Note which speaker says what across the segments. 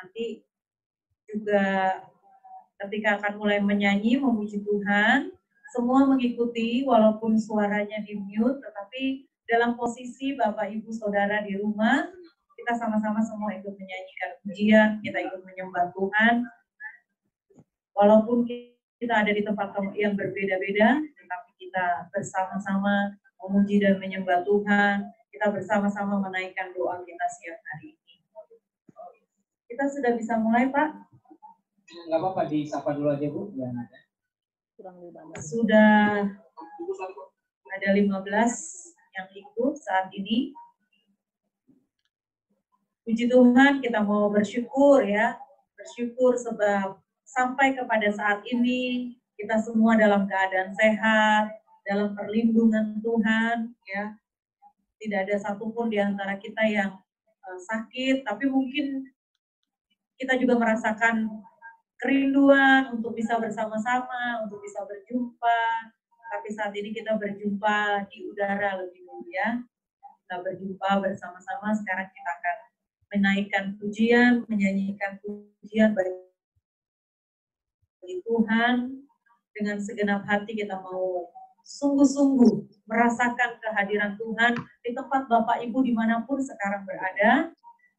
Speaker 1: nanti juga ketika akan mulai menyanyi, memuji Tuhan, semua mengikuti walaupun suaranya di mute, tetapi dalam posisi Bapak Ibu Saudara di rumah, kita sama-sama semua ikut menyanyikan pujian, kita ikut menyembah Tuhan. Walaupun kita ada di tempat yang berbeda-beda, tetapi kita bersama-sama memuji dan menyembah Tuhan, kita bersama-sama menaikkan doa kita siang hari ini. Kita sudah bisa mulai, Pak?
Speaker 2: Nggak apa-apa, disapa dulu aja, Bu. Ya.
Speaker 1: Sudah ada 15 yang ikut saat ini. Puji Tuhan, kita mau bersyukur ya. Bersyukur sebab sampai kepada saat ini, kita semua dalam keadaan sehat, dalam perlindungan Tuhan, ya. Tidak ada satupun di antara kita yang sakit, tapi mungkin kita juga merasakan kerinduan untuk bisa bersama-sama, untuk bisa berjumpa. Tapi saat ini kita berjumpa di udara lebih dulu ya. Kita berjumpa bersama-sama, sekarang kita akan menaikkan pujian, menyanyikan pujian bagi Tuhan. Dengan segenap hati kita mau sungguh-sungguh merasakan kehadiran Tuhan di tempat Bapak Ibu dimanapun sekarang berada.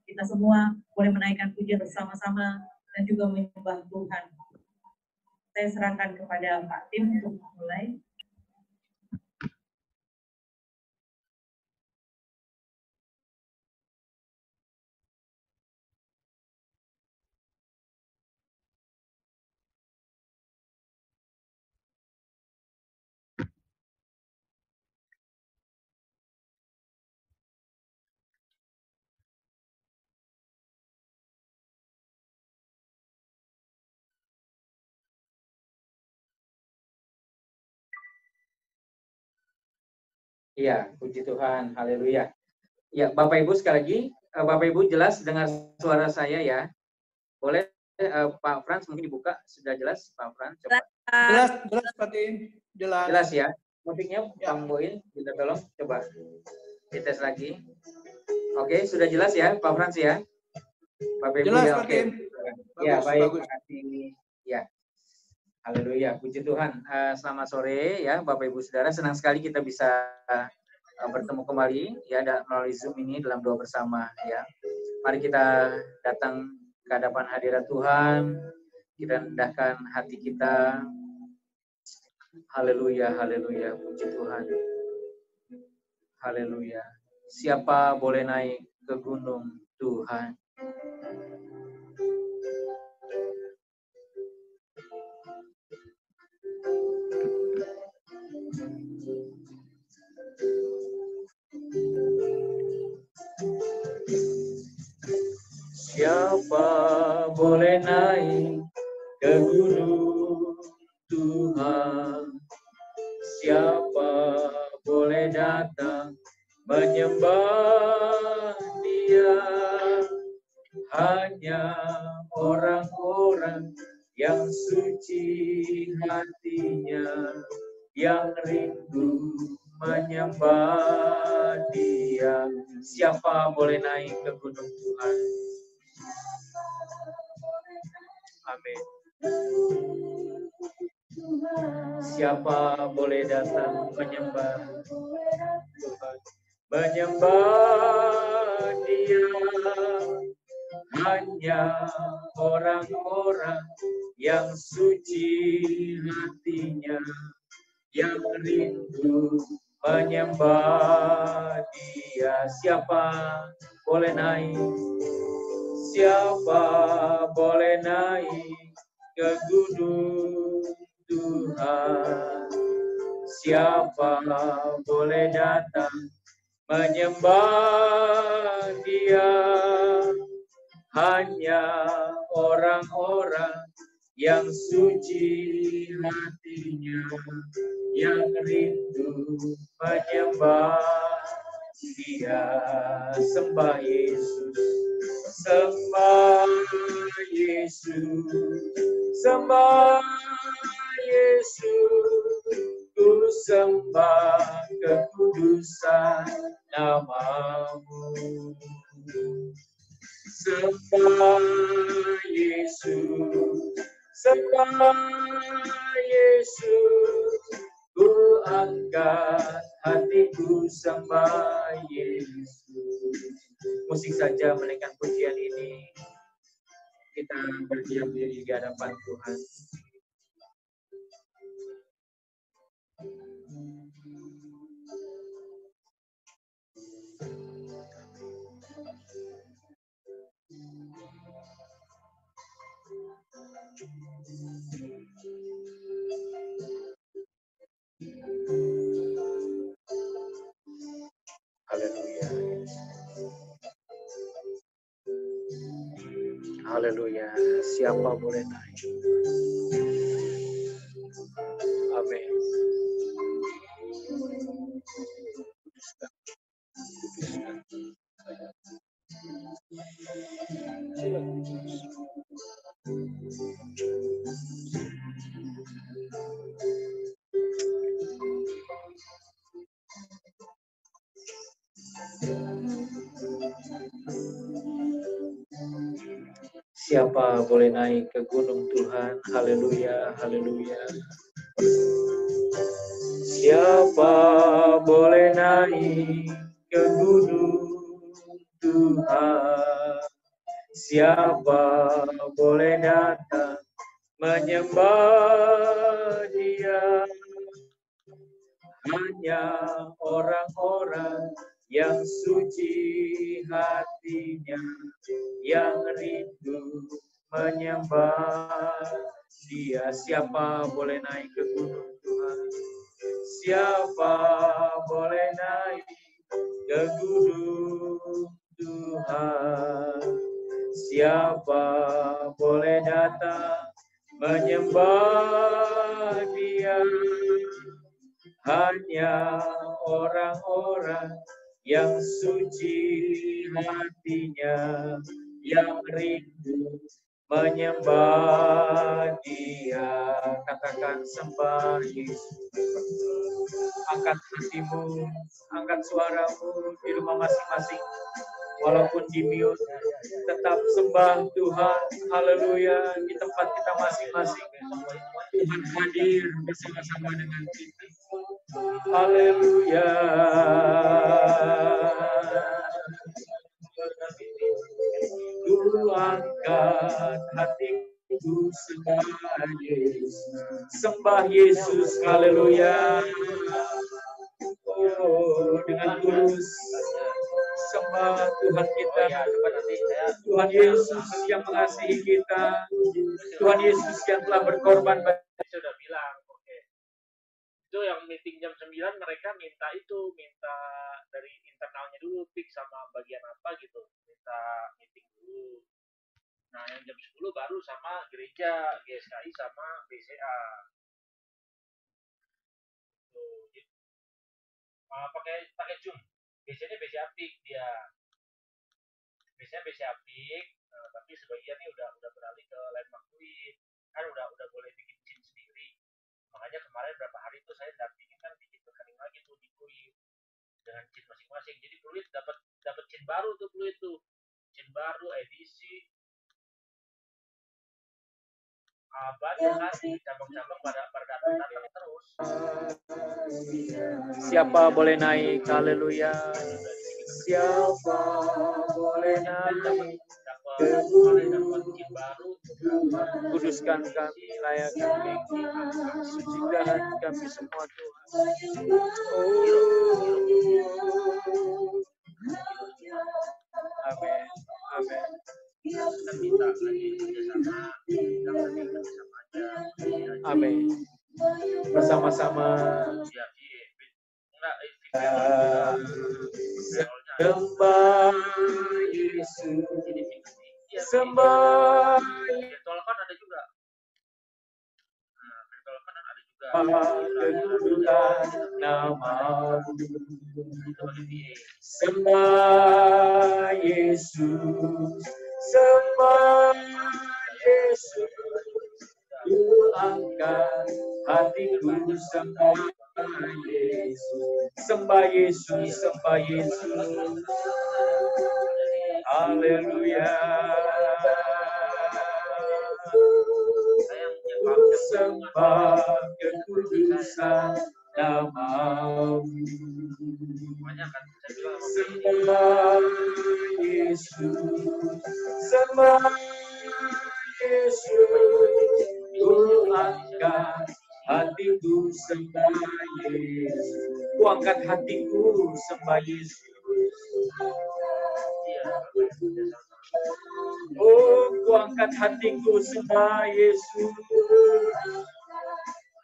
Speaker 1: Kita semua boleh menaikkan pujian bersama-sama dan juga menyembah Tuhan. Saya serahkan kepada Pak Tim untuk memulai.
Speaker 2: Iya, puji Tuhan, haleluya. Ya, Bapak Ibu sekali lagi, Bapak Ibu jelas dengar suara saya ya. Boleh Pak Frans mungkin dibuka, sudah jelas Pak Frans? Coba.
Speaker 3: Jelas Pak Tim, jelas.
Speaker 2: Jelas ya. Musiknya Bang Boin, kita tolong coba dites lagi. Oke, sudah jelas ya Pak Frans ya? Bapak Ibu
Speaker 3: jelas
Speaker 2: ya,
Speaker 3: Pak
Speaker 2: oke.
Speaker 3: Tim.
Speaker 2: Ya, baik,
Speaker 3: bagus.
Speaker 2: terima kasih. Ya. Haleluya, puji Tuhan. Selamat sore ya Bapak Ibu Saudara, senang sekali kita bisa bertemu kembali ya melalui Zoom ini dalam doa bersama ya. Mari kita datang ke hadapan hadirat Tuhan, kita rendahkan hati kita. Haleluya, haleluya, puji Tuhan. Haleluya. Siapa boleh naik ke gunung Tuhan? Siapa boleh naik ke gunung Tuhan? Siapa boleh datang menyembah Dia? Hanya orang-orang yang suci hatinya, yang rindu menyembah Dia. Siapa boleh naik ke gunung Tuhan? Amin. Siapa boleh datang menyembah Tuhan? Menyembah Dia. Hanya orang-orang yang suci hatinya, yang rindu menyembah Dia. Siapa boleh naik? Siapa boleh naik ke gunung Tuhan? Siapa boleh datang menyembah Dia? Hanya orang-orang yang suci hatinya, yang rindu menyembah Dia. Sembah Yesus, sembah Yesus, sembah Yesus, ku sembah kekudusan nama-Mu. Sembah Sembah Yesus, ku angkat hatiku sembah Yesus. Musik saja menaikkan pujian ini. Kita berdiam diri di hadapan Tuhan. Haleluya. Haleluya. Siapa boleh naik? Amin. Siapa boleh naik ke gunung Tuhan? Haleluya, haleluya. Siapa boleh naik ke gunung Tuhan? Siapa boleh datang menyembah Dia? Hanya orang-orang yang suci hatinya, yang rindu menyembah Dia. Siapa boleh naik ke gunung Tuhan? Siapa boleh naik ke gunung Tuhan? Siapa boleh datang menyembah Dia? Hanya orang-orang yang suci hatinya, yang rindu menyembah Dia. Katakan sembah Yesus. Angkat hatimu, angkat suaramu di rumah masing-masing. Walaupun di mute, tetap sembah Tuhan. Haleluya. Di tempat kita masing-masing, Tuhan hadir bersama-sama dengan kita. Haleluya. Ku angkat hatiku sembah Yesus. Sembah Yesus. Haleluya. Oh, dengan tulus sembah Tuhan kita. Tuhan Yesus yang mengasihi kita. Tuhan Yesus yang telah berkorban.
Speaker 4: Sudah bilang, oke. Itu yang meeting jam 9 mereka minta dari internalnya dulu, fix sama bagian apa gitu. Minta meeting dulu. Nah, yang jam 10 baru sama gereja, GSKI sama BCA. Tuh, gitu. Pakai Zoom. Biasanya BCA Peak dia. Biasanya BCA Peak, tapi sebagian ini udah beralih ke Landmark Fluid. Kan udah boleh bikin scene sendiri. Makanya kemarin berapa hari itu saya dampingin kan bikin rekening lagi tuh di Fluid dengan scene masing-masing. Jadi Fluid dapat scene baru tuh Fluid tuh. Scene baru, edisi. Banyak kan cabang-cabang pada datang terus.
Speaker 2: Siapa boleh naik? Haleluya. Siapa boleh naik ke gunung
Speaker 4: baru,
Speaker 2: kuduskan kami, layakkan kami, sucikan kami semua Tuhan. Amin. Amin. Amin. Bersama-sama. Sembah Yesus. Sembah
Speaker 4: virtual kan ada juga. Virtual kan ada juga.
Speaker 2: Kedudukan nama-Mu. Sembah Yesus. Sembah Yesus. Ku angkat hatiku sembah Yesus. Sembah Yesus, sembah Yesus. Haleluya. sembah kekudusan nama-Mu.
Speaker 4: Banyak kan saya bilang
Speaker 2: Sembah Yesus, sembah Yesus, ku angkat hatiku sembah Yesus, ku angkat hatiku sembah Yesus. Oh, ku angkat hatiku sembah Yesus,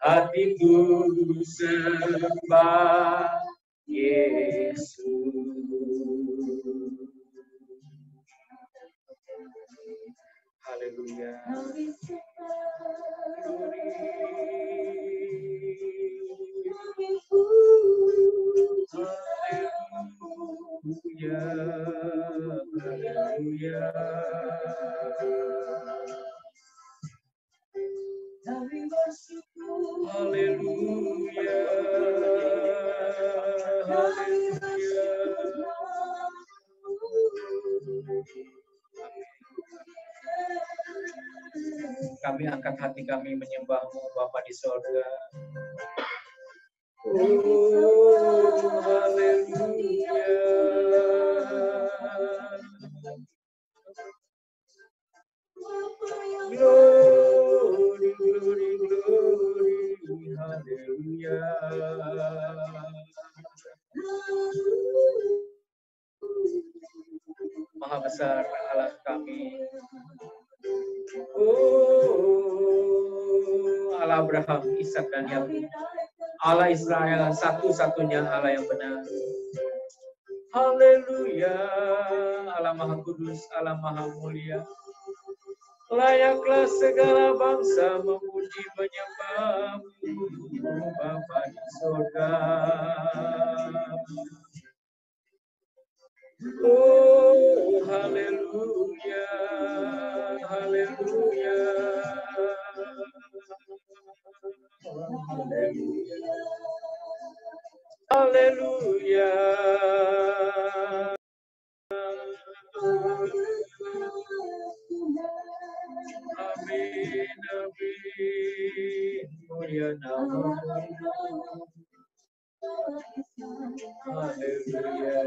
Speaker 2: hatiku sembah Yesus. Haleluya. Haleluya. Haleluya. Kami angkat hati kami menyembah-Mu Bapa di sorga. Oh, haleluya. Glory, glory, glory, haleluya. Maha besar Allah kami. Oh, Allah Abraham, Ishak dan Yakub. Allah Israel, satu-satunya Allah yang benar. Haleluya. Allah Maha Kudus, Allah Maha Mulia. Layaklah segala bangsa memuji menyembah-Mu Bapa di surga. Oh, haleluya, haleluya, haleluya, haleluya. Amin, amin, mulia nama-Mu. Haleluya.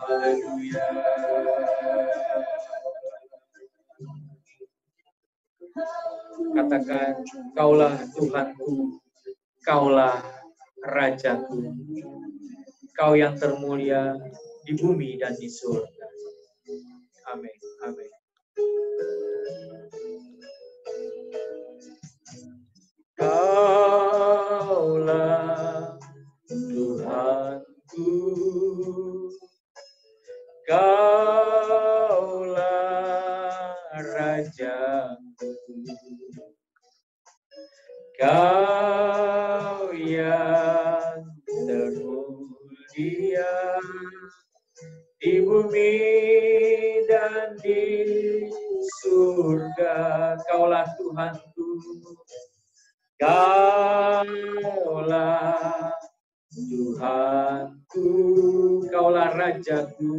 Speaker 2: Haleluya. Katakan, Kaulah Tuhanku, Kaulah Rajaku, Kau yang termulia di bumi dan di surga. Amin. Amin. Kaulah Tuhanku, Kaulah Rajaku, Kau yang termulia di bumi dan di surga. Kaulah Tuhanku, Kaulah Tuhanku, Kaulah Rajaku.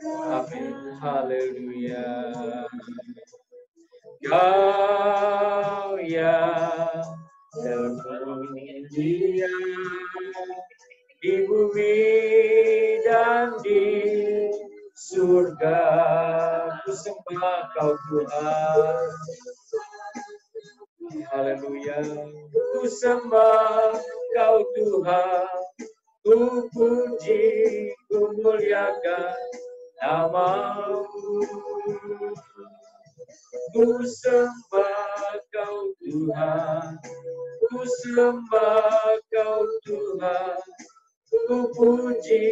Speaker 2: Amin. Haleluya. Kau yang termulia di bumi dan di surga. Ku sembah Kau Tuhan. Haleluya. Ku sembah Kau Tuhan. Ku puji, ku muliakan nama-Mu. Ku sembah Kau Tuhan. Ku sembah Kau Tuhan. Ku puji,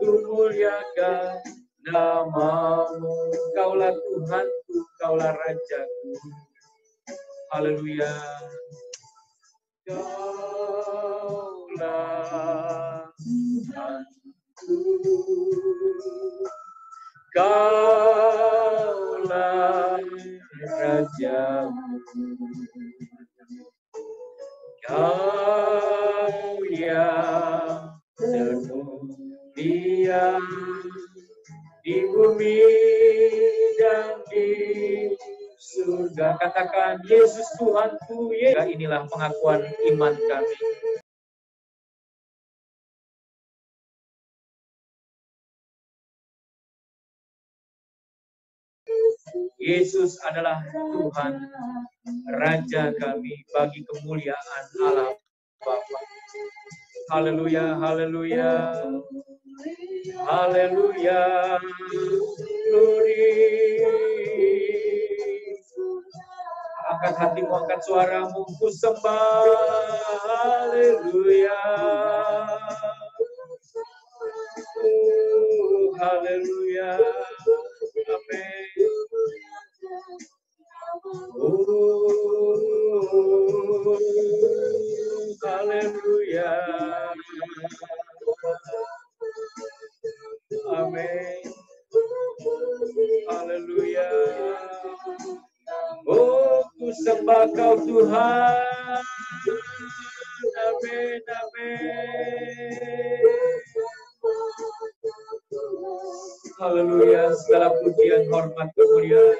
Speaker 2: ku muliakan nama-Mu. Kaulah Tuhanku, Kaulah Rajaku. Haleluya. Kaulah Tuhanku, Kaulah Rajaku, Kau yang termulia bumi dan di surga. Katakan, Yesus Tuhanku. Inilah pengakuan iman kami. Yesus adalah Tuhan, Raja kami, bagi kemuliaan Allah Bapa. Haleluya, haleluya, haleluya, glory. Angkat hatimu, angkat suaramu, ku sembah, haleluya. Haleluya, amin. Haleluya, amin. Haleluya. Oh, ku sembah Kau Tuhan. Amin, amin. Haleluya, segala pujian, hormat, kemuliaan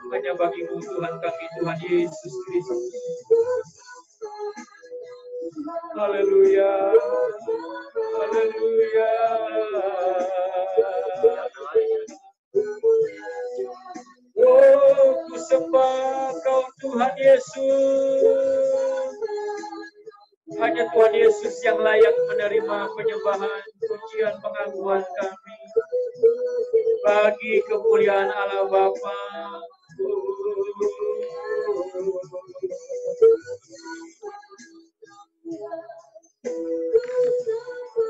Speaker 2: hanya bagi-Mu Tuhan kami, Tuhan Yesus Kristus. Haleluya, haleluya. Oh, ku sembah Kau Tuhan Yesus. Hanya Tuhan Yesus yang layak menerima penyembahan, pujian, pengakuan kami. Bagi kemuliaan Allah Bapa.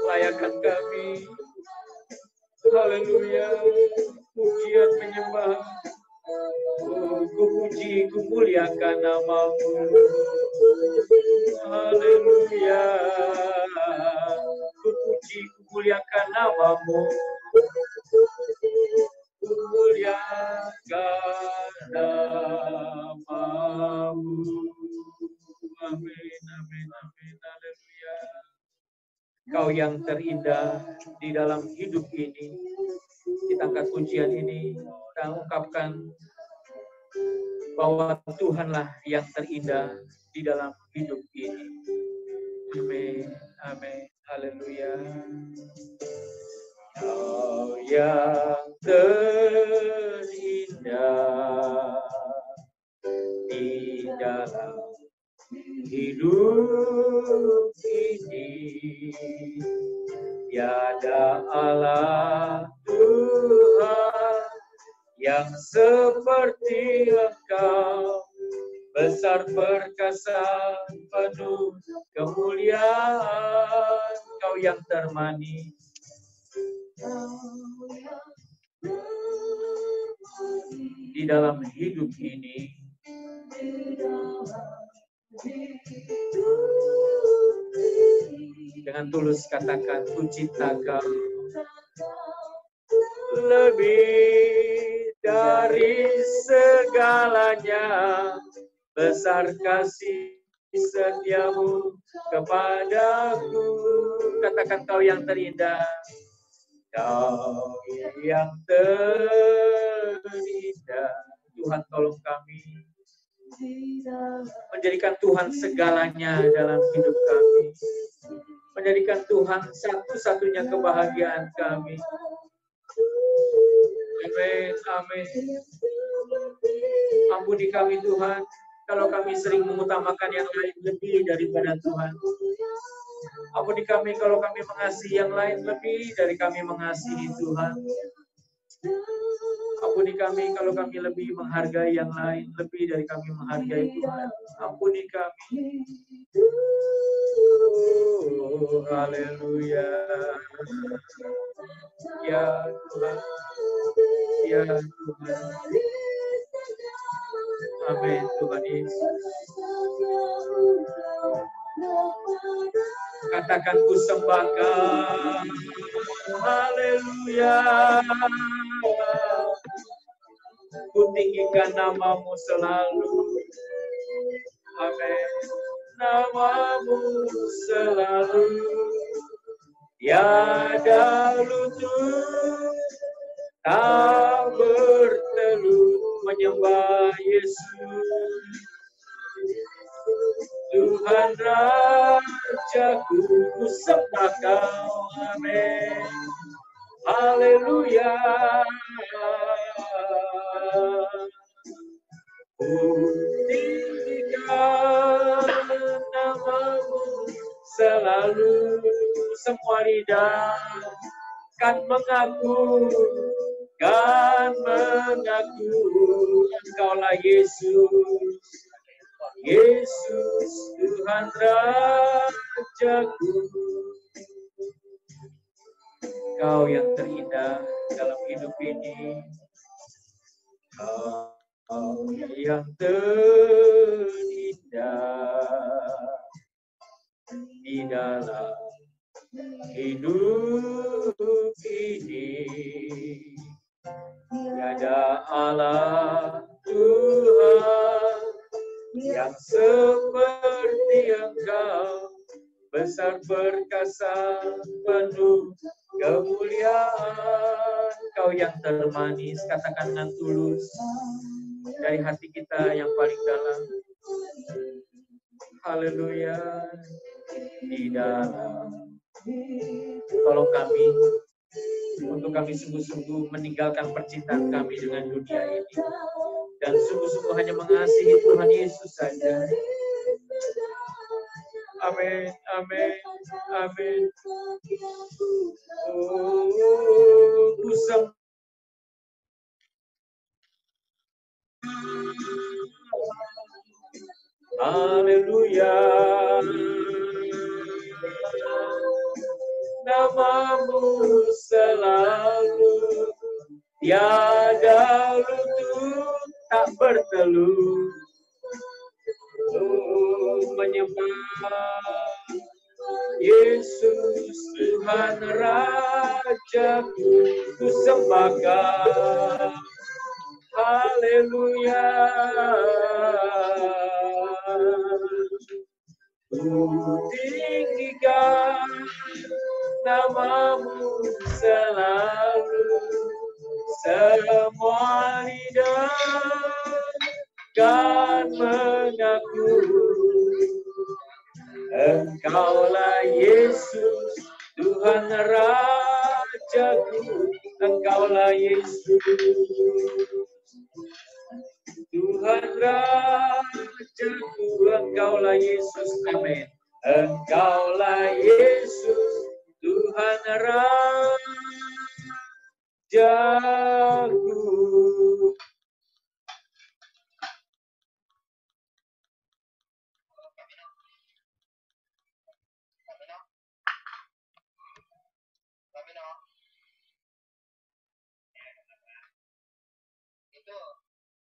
Speaker 2: Layakan kami. Haleluya. Pujian, penyembahan. Ku puji, ku muliakan nama-Mu. Haleluya. Ku puji, ku muliakan nama-Mu. Ku muliakan nama-Mu. Amin, amin, amin. Haleluya. Kau yang terindah di dalam hidup ini. Kita angkat pujian ini, kita ungkapkan bahwa Tuhanlah yang terindah di dalam hidup ini. Amin, amin, haleluya. Kau yang terindah di dalam hidup ini, tiada Allah Tuhan yang seperti Engkau, besar perkasa, penuh kemuliaan. Kau yang termanis, di dalam hidup ini. Dengan tulus katakan, ku cinta Kau lebih dari segalanya, besar kasih setiamu kepadaku. Katakan, Kau yang terindah, Kau yang terindah. Tuhan, tolong kami menjadikan Tuhan segalanya dalam hidup kami, menjadikan Tuhan satu-satunya kebahagiaan kami. Amin, amin. Ampuni kami Tuhan, kalau kami sering mengutamakan yang lain lebih daripada Tuhan. Ampuni kami kalau kami mengasihi yang lain lebih dari kami mengasihi Tuhan. Ampuni kami kalau kami lebih menghargai yang lain lebih dari kami menghargai Tuhan. Ampuni kami. Oh, haleluya. Ya Tuhan. Ya Tuhan. Amin, Tuhan Yesus. Katakan, ku sembahkan. Haleluya. Ku tinggikan nama-Mu selalu. Amin. Nama-Mu selalu. Tiada lutut tak bertelut menyembah Yesus. Tuhan Rajaku, ku sembah Kau, amin. Haleluya. Ku tinggikan namamu selalu, semua lidah kan mengaku Engkaulah Yesus, Yesus Tuhan Rajaku. Kau yang terindah dalam hidup ini, Kau yang terindah di dalam hidup ini. Tiada Allah Tuhan yang seperti Engkau, besar perkasa penuh kemuliaan. Kau yang termanis, katakan dengan tulus dari hati kita yang paling dalam. Haleluya. Di dalam, tolong kami, untuk kami sungguh-sungguh meninggalkan percintaan kami dengan dunia ini dan sungguh-sungguh hanya mengasihi Tuhan Yesus saja. Amin, amin, amin. Oh, ku haleluya. Namamu selalu, tiada lutut tak bertelut menyembah Yesus Tuhan Rajaku, ku sembah Kau. Haleluya. Ku tinggikan namamu selalu, semua lidah kan mengaku Engkaulah Yesus Tuhan Rajaku. Engkaulah Yesus Tuhan Rajaku, Engkaulah Yesus, amin. Engkaulah Yesus Tuhan Rajaku.
Speaker 5: Itu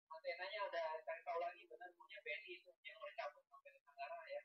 Speaker 5: antenanya udah cari tahu lagi, benar punya BNI itu yang bercabut sampai ke Tenggara ya.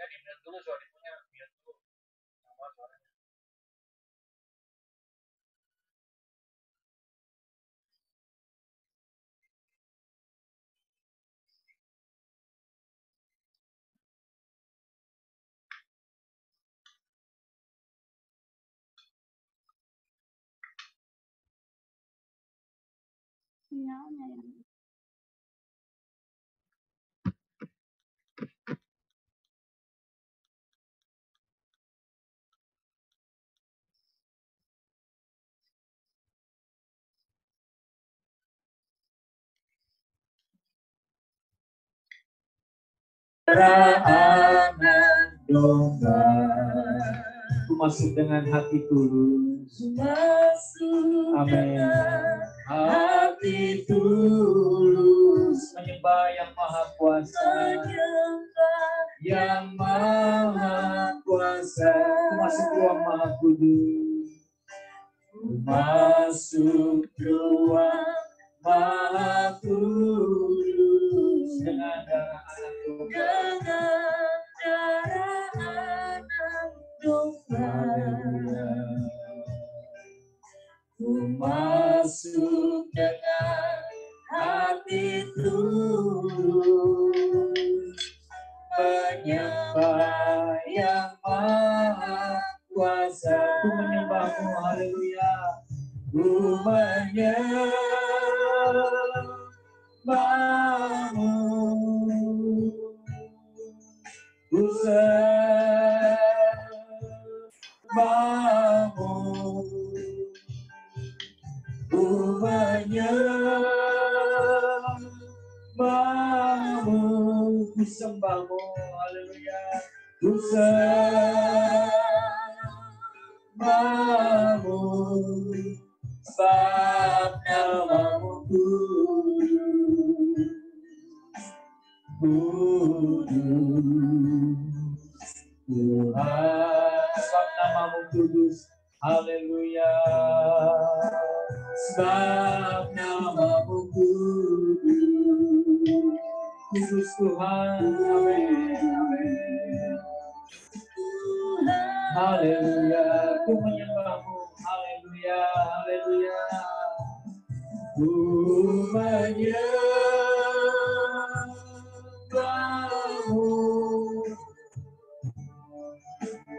Speaker 4: Soalnya di mute dulu, soalnya punya mute dulu. Sama suaranya.
Speaker 6: Sinyalnya ya.
Speaker 2: anak domba, ku masuk dengan hati tulus, amin, hati tulus, menyembah yang maha kuasa, yang maha kuasa, ku masuk ruang maha kudus, ku masuk ruang maha kudus, dengan darah anak domba, ku masuk dengan hati tulus, menyembah yang maha kuasa, ku menyembahmu, haleluya, ku menyembahmu, ku sembahmu, ku menyembahmu, ku sembahmu, haleluya, ku sembahmu, sebab namamu kudus, Tuhan, sebab namamu kudus, haleluya, sebab namamu kudus, kudus Tuhan, amin, amin, haleluya, ku menyembahmu, haleluya, haleluya, ku menyembahmu,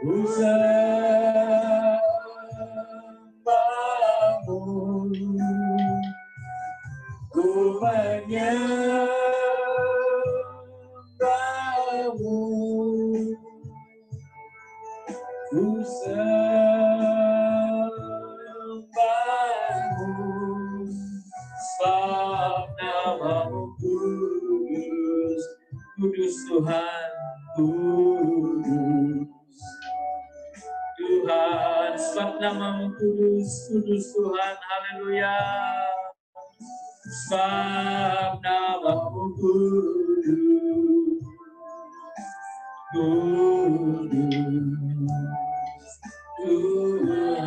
Speaker 2: ku sembahmu, ku menyembahmu, ku sembahmu, sebab namamu kudus, kudus Tuhan, kudus Tuhan, sebab namamu kudus, kudus Tuhan, haleluya, sebab namamu kudus, kudus Tuhan,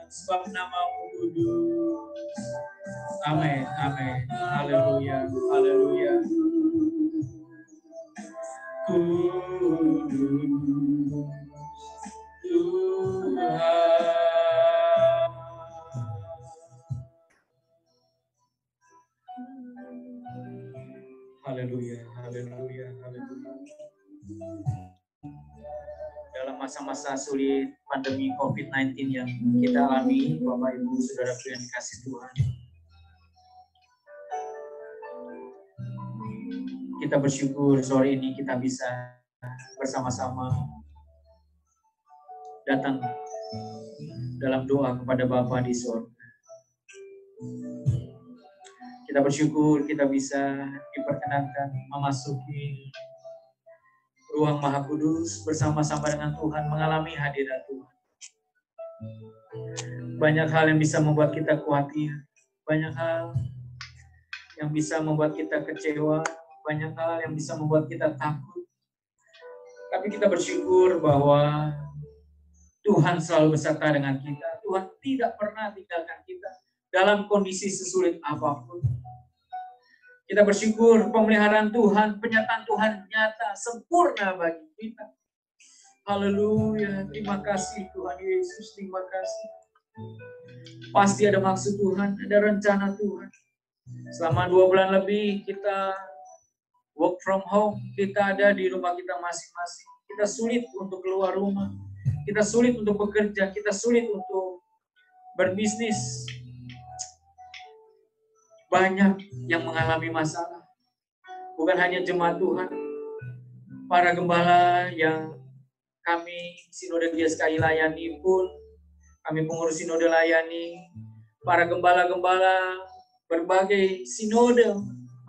Speaker 2: sebab namamu kudus, amin, amin, haleluya, haleluya, kudus Tuhan. Haleluya, haleluya, haleluya. Dalam masa-masa sulit pandemi COVID-19 yang kita alami, Bapak Ibu Saudaraku yang dikasihi Tuhan, kita bersyukur sore ini kita bisa bersama-sama datang dalam doa kepada Bapa di surga. Kita bersyukur kita bisa diperkenankan memasuki ruang Maha Kudus bersama-sama dengan Tuhan, mengalami hadirat Tuhan. Banyak hal yang bisa membuat kita khawatir, banyak hal yang bisa membuat kita kecewa, banyak hal yang bisa membuat kita takut. Tapi kita bersyukur bahwa Tuhan selalu beserta dengan kita. Tuhan tidak pernah tinggalkan kita dalam kondisi sesulit apapun. Kita bersyukur pemeliharaan Tuhan, penyataan Tuhan nyata, sempurna bagi kita. Haleluya, terima kasih Tuhan Yesus, terima kasih. Pasti ada maksud Tuhan, ada rencana Tuhan. Selama 2 bulan lebih kita work from home, kita ada di rumah kita masing-masing. Kita sulit untuk keluar rumah, kita sulit untuk bekerja, kita sulit untuk berbisnis. Banyak yang mengalami masalah. Bukan hanya jemaat Tuhan, para gembala yang kami Sinode GSKI layani pun, kami pengurus Sinode layani, para gembala-gembala berbagai sinode,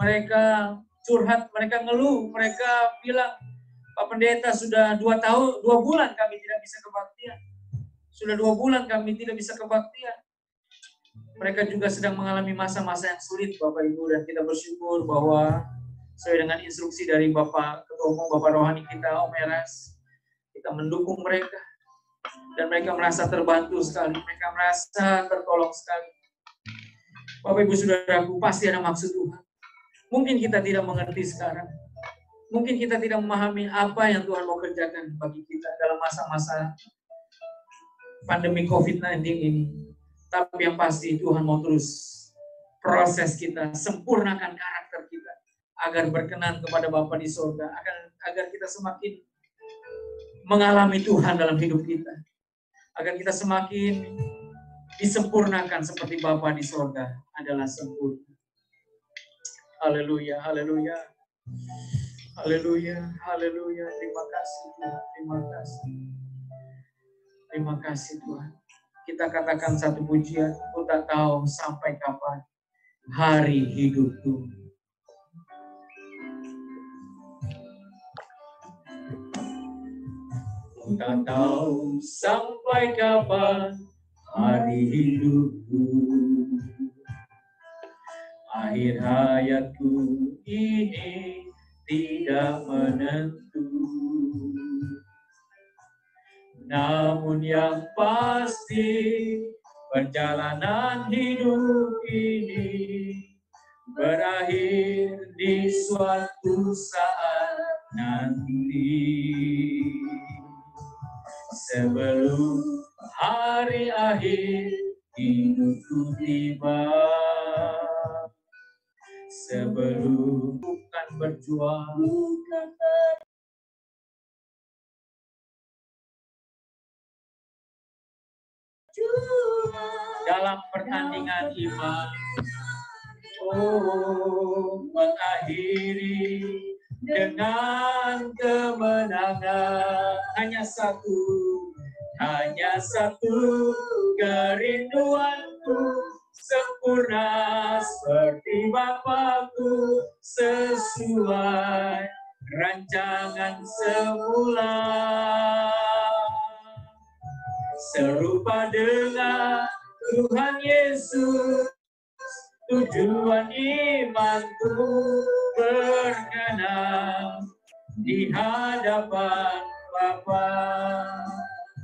Speaker 2: mereka curhat, mereka ngeluh, mereka bilang, Pak Pendeta sudah 2 bulan kami tidak bisa kebaktian. Sudah 2 bulan kami tidak bisa kebaktian. Mereka juga sedang mengalami masa-masa yang sulit, Bapak Ibu, dan kita bersyukur bahwa sesuai dengan instruksi dari Bapak Ketua Umum, Bapak Rohani kita, Om Eras, kita mendukung mereka, dan mereka merasa terbantu sekali, mereka merasa tertolong sekali. Bapak Ibu Saudaraku, pasti ada maksud Tuhan. Mungkin kita tidak mengerti sekarang, mungkin kita tidak memahami apa yang Tuhan mau kerjakan bagi kita dalam masa-masa pandemi COVID-19 ini. Tapi yang pasti Tuhan mau terus proses kita, sempurnakan karakter kita, agar berkenan kepada Bapa di sorga, agar kita semakin mengalami Tuhan dalam hidup kita, agar kita semakin disempurnakan seperti Bapa di sorga adalah sempurna. Haleluya, haleluya, haleluya, haleluya. Terima kasih Tuhan, terima kasih. Terima kasih Tuhan. Kita katakan satu pujian, ku tak tahu sampai kapan hari hidupku. Ku tak tahu sampai kapan hari hidupku. Akhir hayatku ini tidak menentu. Namun yang pasti perjalanan hidup ini berakhir di suatu saat nanti. Sebelum hari akhir hidupku tiba, sebelum bukan berjuang, dalam pertandingan iman, mengakhiri dengan kemenangan. Hanya satu kerinduanku, sempurna seperti Bapakku, sesuai rancangan semula. Serupa dengan Tuhan Yesus, tujuan imanku berkenan di hadapan Bapa.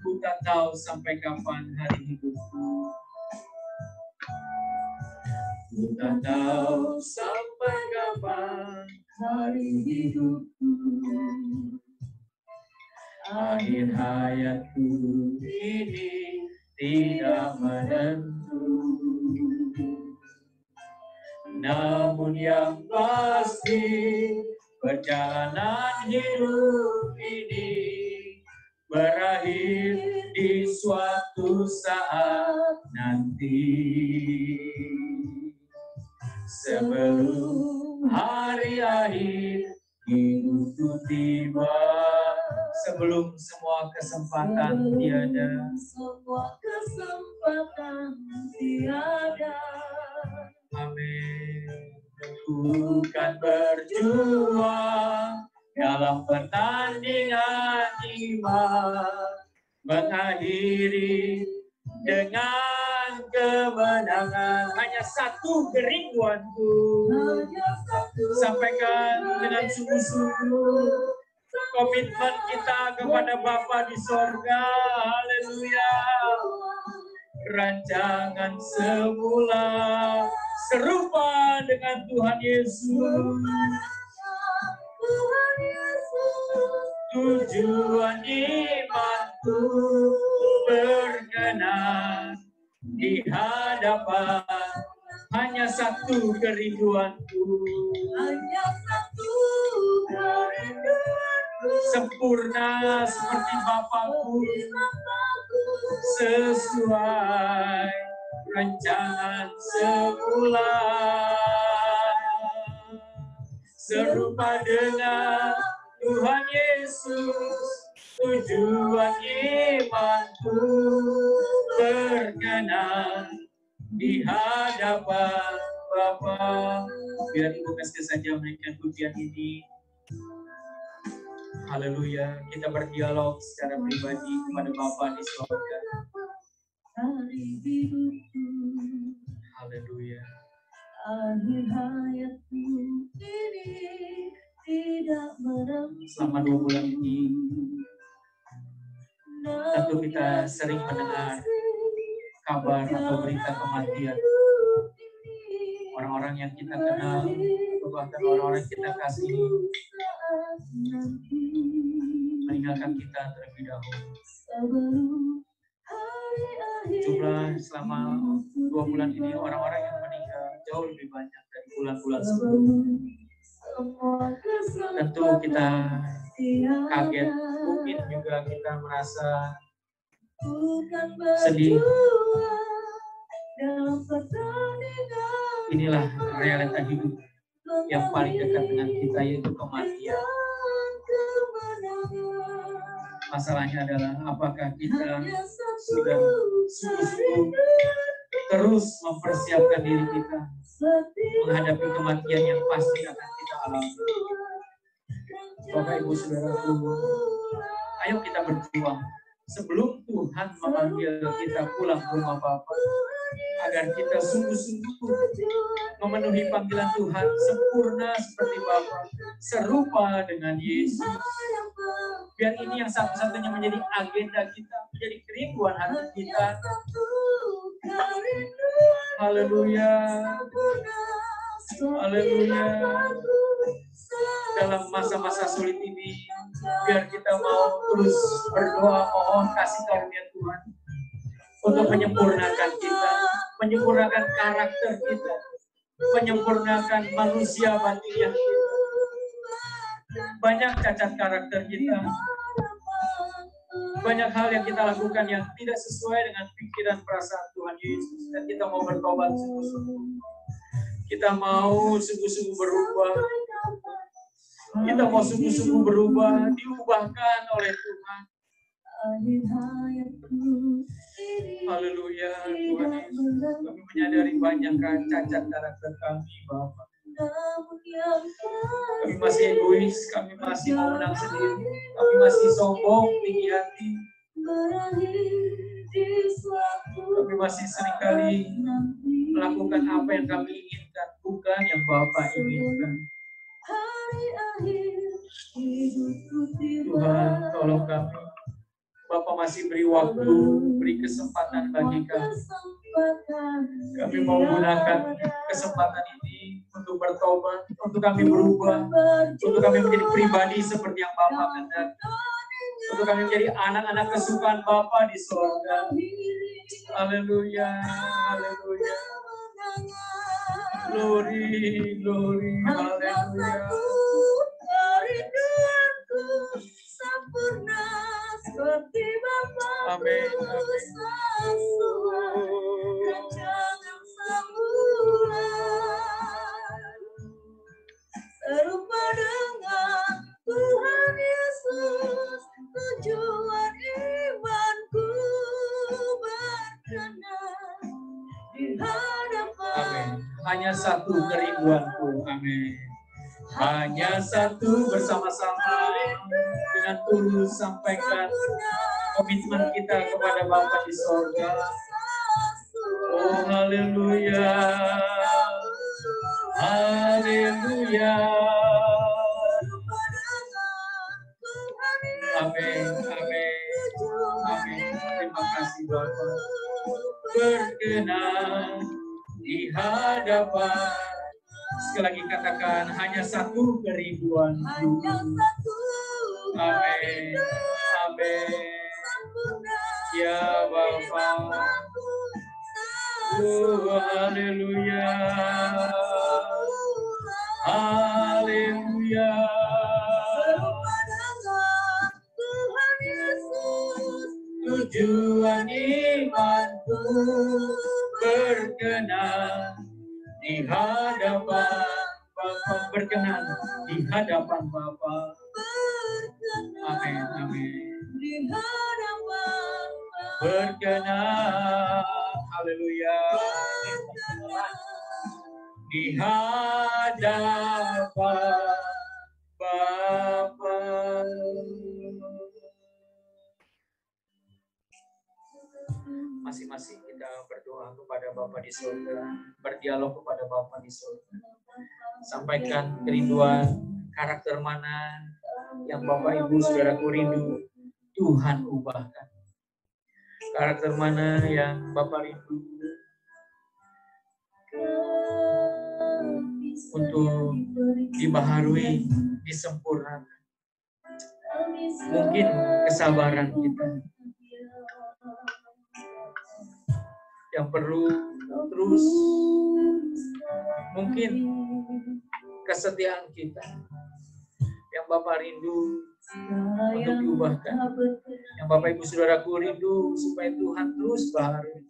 Speaker 2: Ku tak tahu sampai kapan hari hidupku. Ku tak tahu sampai kapan hari hidupku. Akhir hayatku ini tidak menentu. Namun yang pasti perjalanan hidup ini berakhir di suatu saat nanti. Sebelum hari akhir hidupku tiba, sebelum semua kesempatan tiada. Semua kesempatan tiada. Amin. Ku kan berjuang dalam pertandingan iman, mengakhiri dengan kemenangan. Hanya satu kerinduanku, sampaikan dengan sungguh-sungguh komitmen kita kepada Bapa di sorga. Haleluya. Rancangan semula serupa dengan Tuhan Yesus. Tujuan imanku berkenan di hadapan, hanya satu kerinduanku, sempurna seperti Bapakku, sesuai rencana semula, serupa dengan Tuhan Yesus. Tujuan imanku berkenan di hadapan Bapa. Biar Ibu kasih saja menaikkan pujian ini. Haleluya, kita berdialog secara pribadi kepada Bapa di surga. Haleluya.
Speaker 1: Akhir hayatku ini tidak
Speaker 2: Selama 2 bulan ini, tentu kita sering mendengar kabar atau berita kematian orang-orang yang kita kenal, atau bahkan orang-orang yang kita kasihi meninggalkan kita terlebih dahulu. Jumlah selama 2 bulan ini orang-orang yang meninggal jauh lebih banyak dari bulan-bulan sebelumnya. Tentu kita kaget, mungkin juga kita merasa sedih. Inilah realita hidup yang paling dekat dengan kita, yaitu kematian. Masalahnya adalah apakah kita sudah sungguh-sungguh terus mempersiapkan diri kita menghadapi kematian yang pasti akan kita alami. Bapak Ibu Saudaraku, ayo kita berjuang sebelum Tuhan memanggil kita pulang ke rumah Bapa, agar kita sungguh-sungguh memenuhi panggilan Tuhan sempurna seperti Bapa, serupa dengan Yesus. Biar ini yang satu-satunya menjadi agenda kita, menjadi kerinduan hati kita. Haleluya. Haleluya. Dalam masa-masa sulit ini, biar kita mau terus berdoa mohon kasih karunia Tuhan untuk menyempurnakan kita, menyempurnakan karakter kita, menyempurnakan manusia batinnya kita. Banyak cacat karakter kita, banyak hal yang kita lakukan yang tidak sesuai dengan pikiran perasaan Tuhan Yesus, dan kita mau bertobat sungguh-sungguh. Kita mau sungguh-sungguh berubah. Kita mau sungguh-sungguh berubah, diubahkan oleh Tuhan. Haleluya, Tuhan Yesus. Kami menyadari banyak cacat karakter kami, Bapak. Kami masih egois, kami masih mau menang sendiri, kami masih sombong, tinggi hati. Kami masih seringkali melakukan apa yang kami inginkan, bukan yang Bapak inginkan. Tuhan, tolong kami. Bapak masih beri waktu, beri kesempatan bagi kami. Kami mau menggunakan kesempatan ini untuk bertobat, untuk kami berubah, untuk kami menjadi pribadi seperti yang Bapak kehendaki, untuk kami menjadi anak-anak kesukaan Bapa di surga. Haleluya, haleluya. Glory, glory, haleluya.
Speaker 1: Sempurna seperti Bapa.
Speaker 2: Amin, amin.
Speaker 1: Rancangan semula serupa dengan Tuhan Yesus. Tujuan imanku berkenan di hadapan.
Speaker 2: Amin. Hanya satu kerinduanku. Amin. Hanya satu bersama-sama dengan tulus sampaikan komitmen kita kepada Bapa di sorga. Oh haleluya, haleluya. Amin, amin, amin. Terima kasih Bapa. Berkenan di hadapan. Sekali lagi katakan, hanya satu kerinduan. Amin. Amin. Ya Bapa. Haleluya. Haleluya. Tuhan Yesus, tujuan imanku berkenan di hadapan Bapa, berkenan di hadapan Bapa. Amin, amin. Berkenan, haleluya. Di hadapan Bapa. Masing-masing kita berdoa kepada Bapa di surga, berdialog kepada Bapa di surga. Sampaikan kerinduan, karakter mana yang Bapak Ibu Saudaraku rindu, Tuhan ubahkan. Karakter mana yang Bapak rindu untuk dibaharui, disempurnakan. Mungkin kesabaran kita yang perlu terus, mungkin kesetiaan kita yang Bapak rindu untuk diubahkan, yang Bapak Ibu Saudaraku rindu supaya Tuhan terus baharui.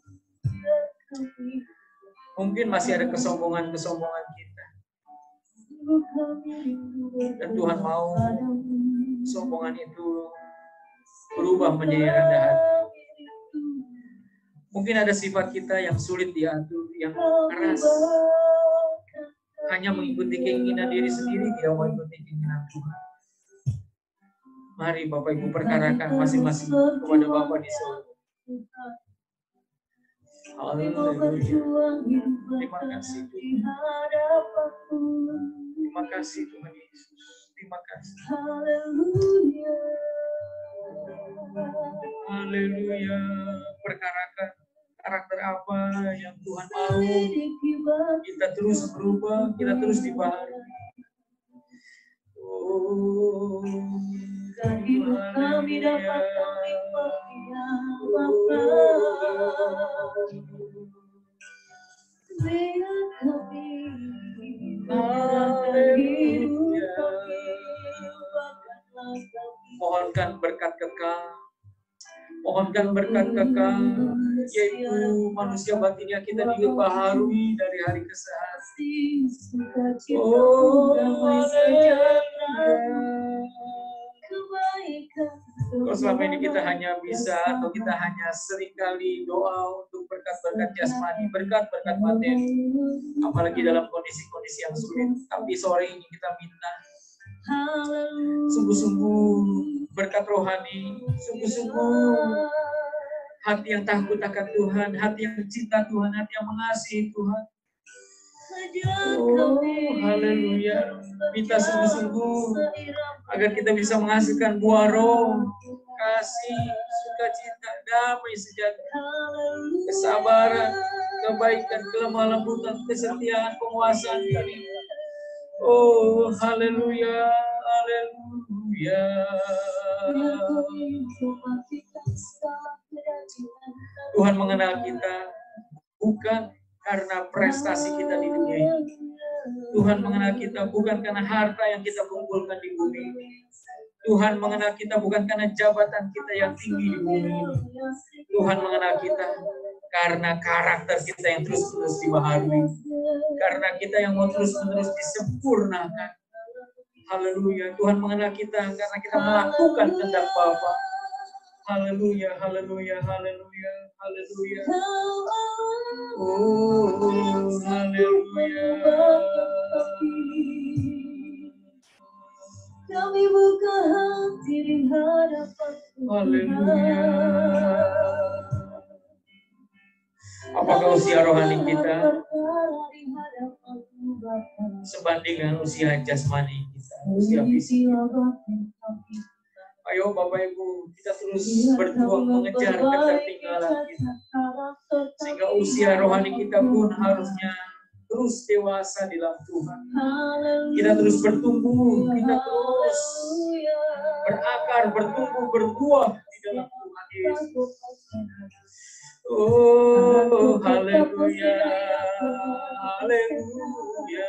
Speaker 2: Mungkin masih ada kesombongan-kesombongan kita, dan Tuhan mau kesombongan itu berubah menjadi rendah hati. Mungkin ada sifat kita yang sulit diatur, yang keras, hanya mengikuti keinginan diri sendiri, tidak mengikuti keinginan Tuhan. Mari Bapak Ibu perkarakan masing-masing kepada Bapa di surga. Haleluya. Terima kasih Tuhan. Terima kasih Tuhan Yesus. Terima kasih. Haleluya. Perkarakan karakter apa yang Tuhan mau kita terus berubah, kita terus dibaharui. Oh, hidup kami dapat menikmati Bapa. Biar kami haleluya. Mohonkan berkat kekal, mohonkan berkat kekal, yaitu manusia batinnya kita dibaharui dari hari ke hari. Oh, haleluya. Kalau selama ini kita hanya bisa, atau kita hanya seringkali doa untuk berkat-berkat jasmani, berkat-berkat materi, apalagi dalam kondisi-kondisi yang sulit. Tapi sore ini kita minta sungguh-sungguh berkat rohani, sungguh-sungguh hati yang takut akan Tuhan, hati yang cinta Tuhan, hati yang mengasihi Tuhan. Oh, haleluya. Minta sungguh-sungguh agar kita bisa menghasilkan buah roh, kasih, sukacita, damai sejahtera, kesabaran, kebaikan, kelemah lembutan, kesetiaan, penguasaan tadi. Oh, haleluya, haleluya. Tuhan mengenal kita bukan karena prestasi kita di dunia ini. Tuhan mengenal kita bukan karena harta yang kita kumpulkan di bumi ini. Tuhan mengenal kita bukan karena jabatan kita yang tinggi di bumi ini. Tuhan mengenal kita karena karakter kita yang terus-menerus dibaharui. Karena kita yang mau terus-menerus disempurnakan. Haleluya. Tuhan mengenal kita karena kita melakukan kehendak Bapa. Haleluya, haleluya, haleluya, haleluya. Oh, haleluya. Kami buka hati di hadapan Tuhan. Haleluya. Apakah usia rohani kita sebanding dengan usia jasmani kita, usia fisik? Ayo Bapak Ibu, kita terus berjuang mengejar ketertinggalan kita. Sehingga usia rohani kita pun harusnya terus dewasa di dalam Tuhan. Kita terus bertumbuh, kita terus berakar, bertumbuh, berbuah di dalam Tuhan Yesus. Oh, haleluya, haleluya.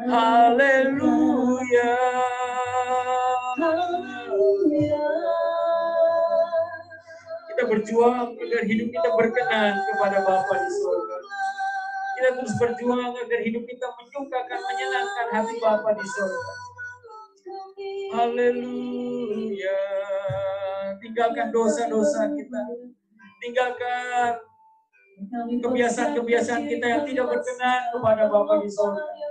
Speaker 2: Haleluya. Kita berjuang agar hidup kita berkenan kepada Bapa di surga. Kita terus berjuang agar hidup kita menyukakan, menyenangkan hati Bapa di surga. Haleluya. Tinggalkan dosa-dosa kita. Tinggalkan kebiasaan-kebiasaan kita yang tidak berkenan kepada Bapa di surga.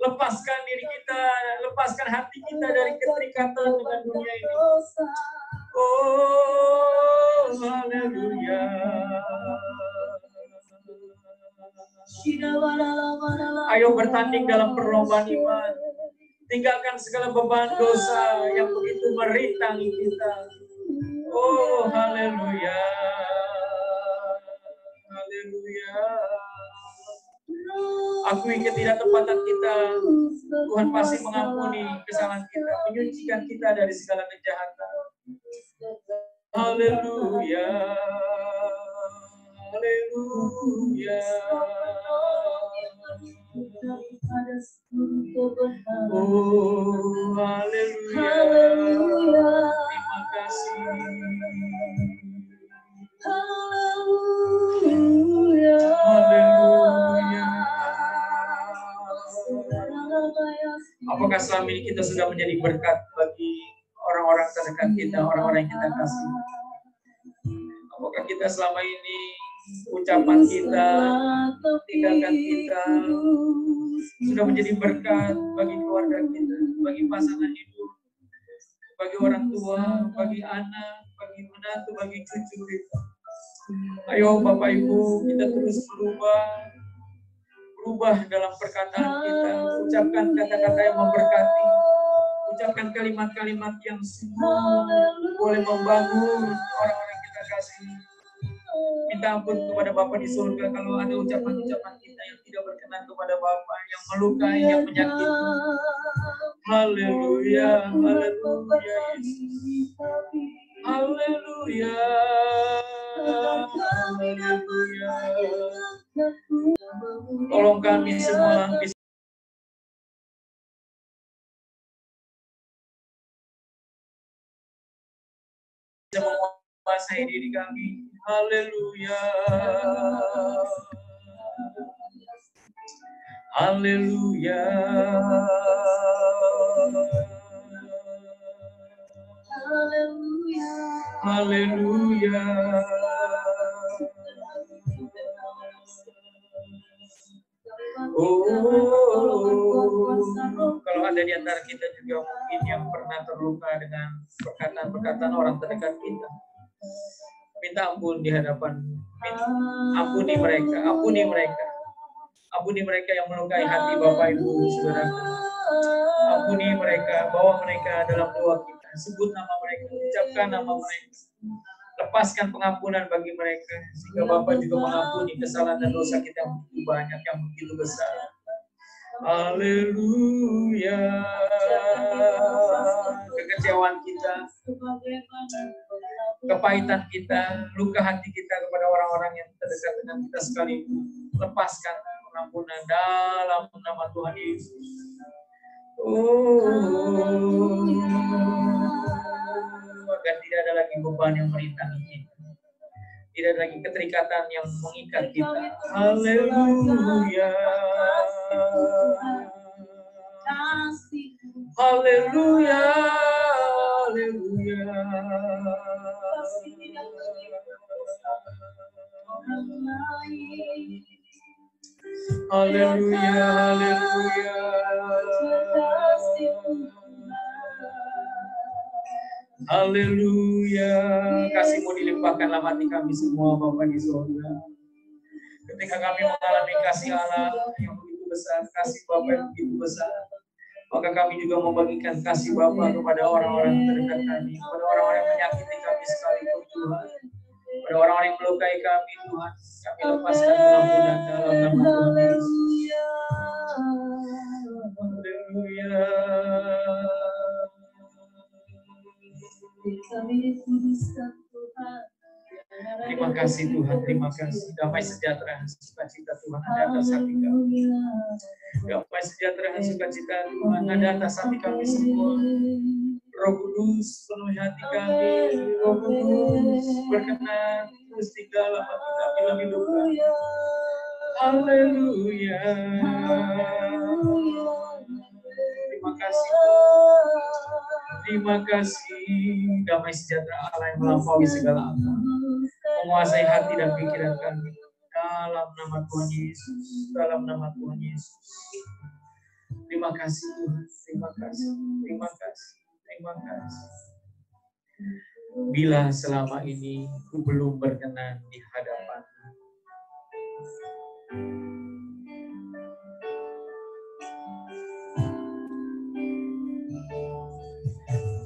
Speaker 2: Lepaskan diri kita, lepaskan hati kita dari keterikatan dengan dunia ini. Oh, haleluya. Ayo bertanding dalam perlombaan iman. Tinggalkan segala beban dosa yang begitu merintangi kita. Oh, haleluya. Haleluya. Akui ketidaktepatan kita. Tuhan pasti mengampuni kesalahan kita, menyucikan kita dari segala kejahatan. Haleluya. Haleluya. Oh, haleluya. Terima kasih. Haleluya. Haleluya. Apakah selama ini kita sudah menjadi berkat bagi orang-orang terdekat kita, orang-orang yang kita kasih? Apakah kita selama ini ucapan kita, tindakan kita sudah menjadi berkat bagi keluarga kita, bagi pasangan hidup, bagi orang tua, bagi anak, bagi menantu, bagi cucu kita? Ayo Bapak Ibu, kita terus berubah dalam perkataan kita, ucapkan kata-kata yang memberkati, ucapkan kalimat-kalimat yang sungguh boleh membangun orang-orang yang kita kasih. Minta ampun kepada Bapa di surga kalau ada ucapan-ucapan kita yang tidak berkenan kepada Bapa, yang melukai, yang menyakiti. Haleluya, haleluya Yesus. Haleluya. Haleluya. Tolong kami semua bisa menguasai diri kami. Haleluya. Haleluya. Haleluya. Oh, kalau ada di antara kita juga mungkin yang pernah terluka dengan perkataan-perkataan orang terdekat kita, minta ampun di hadapan, ampuni mereka, ampuni mereka. Ampuni mereka yang melukai hati Bapak Ibu Saudara. Ampuni mereka, bawa mereka dalam doa kita. Sebut nama mereka, ucapkan nama mereka. Lepaskan pengampunan bagi mereka. Sehingga Bapak juga mengampuni kesalahan dan dosa kita yang begitu banyak, yang begitu besar. Haleluya. Kekecewaan kita, kepahitan kita, luka hati kita kepada orang-orang yang terdekat dengan kita sekalipun. Lepaskan pengampunan dalam nama Tuhan Yesus. Oh, agar tidak ada lagi beban yang merintangi kita. Tidak ada lagi keterikatan yang mengikat kita. Haleluya. Haleluya. Haleluya. Haleluya, haleluya. Haleluya. Kasih-Mu dilimpahkanlah hati kami semua Bapa di surga. Ketika kami mengalami kasih Allah yang begitu besar, kasih Bapa yang begitu besar, Maka kami juga membagikan kasih Bapa kepada orang-orang terdekat kami, kepada orang-orang yang menyakiti kami sekalipun Tuhan, kepada orang-orang yang melukai kami Tuhan, kami lepaskan pengampunan dalam nama Tuhan Yesus. Haleluya. Terima kasih Tuhan, terima kasih. Damai sejahtera, sukacita Tuhan ada atas hati kami. Damai sejahtera, sukacita Tuhan ada atas hati kami semua. Roh Kudus penuhi hati kami, Roh Kudus berkenan terus tinggal dalam hati kami lebih dulu. Haleluya. Terima kasih. Terima kasih. Damai sejahtera Allah yang melampaui segala akal, menguasai hati dan pikiran kami. Dalam nama Tuhan Yesus. Dalam nama Tuhan Yesus. Terima kasih Tuhan. Terima kasih. Terima kasih. Terima kasih. Bila selama ini ku belum berkenan di hadapan,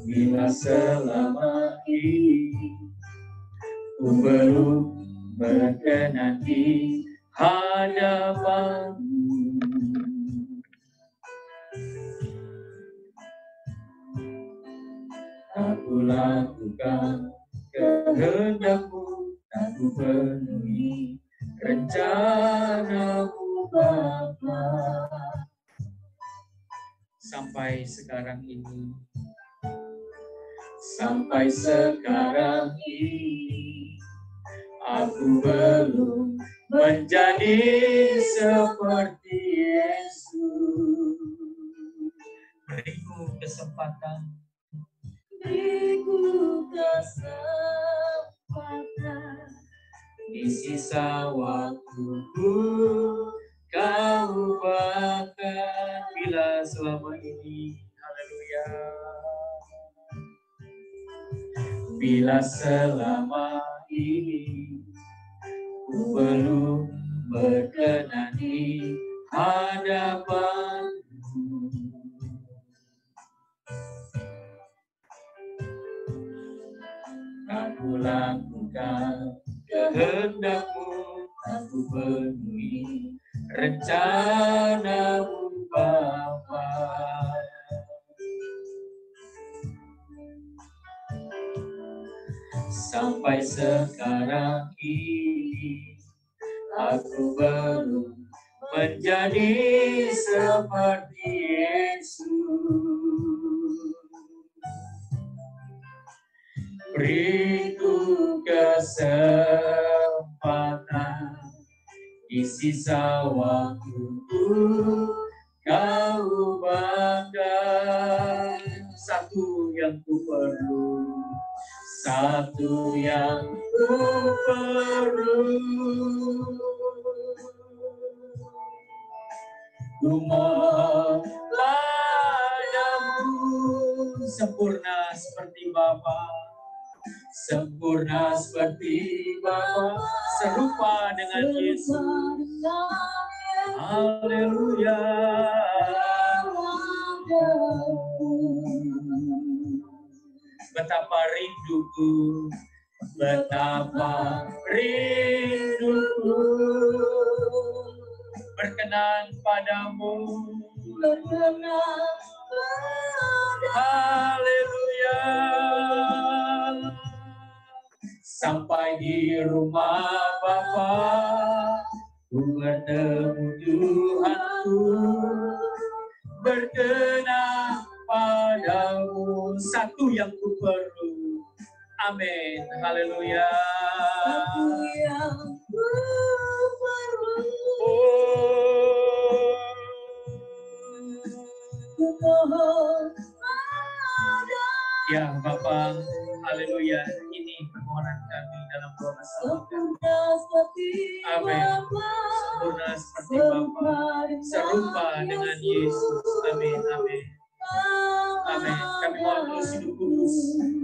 Speaker 2: bila selama ini ku belum berkenan di hadapan-Mu, aku lakukan kehendak-Mu, aku penuhi rencana-Mu Bapa. Sampai sekarang ini, sampai sekarang ini, aku belum menjadi seperti Yesus. Beriku kesempatan, di sisa waktuku Kau bahkan bila selama ini. Haleluya. Bila selama ini ku belum berkenan di hadapan-Mu, aku lakukan kehendak-Mu, aku penuhi rencana-Mu Bapa. Sampai sekarang ini aku belum menjadi seperti Yesus. Beriku kesempatan, di sisa waktuku Kau bahkan. Satu yang ku perlu, satu yang ku perlu, ku mohon padamu. Sempurna seperti Bapa, sempurna seperti Bapa, serupa dengan Yesus. Haleluya. Betapa rinduku, betapa rinduku berkenan padamu. Haleluya. Sampai di rumah Bapa, ku bertemu Tuhanku, berkenan padamu. Satu yang ku perlu. Amin. Haleluya. Satu yang ku perlu. Ku mohon ya Bapa. Haleluya. Ini permohonan kami dalam doa bersama. Amin. Sempurna seperti Bapa, serupa dengan Yesus. Amin. Amin. Amin. Kami mohon terus hidup kudus,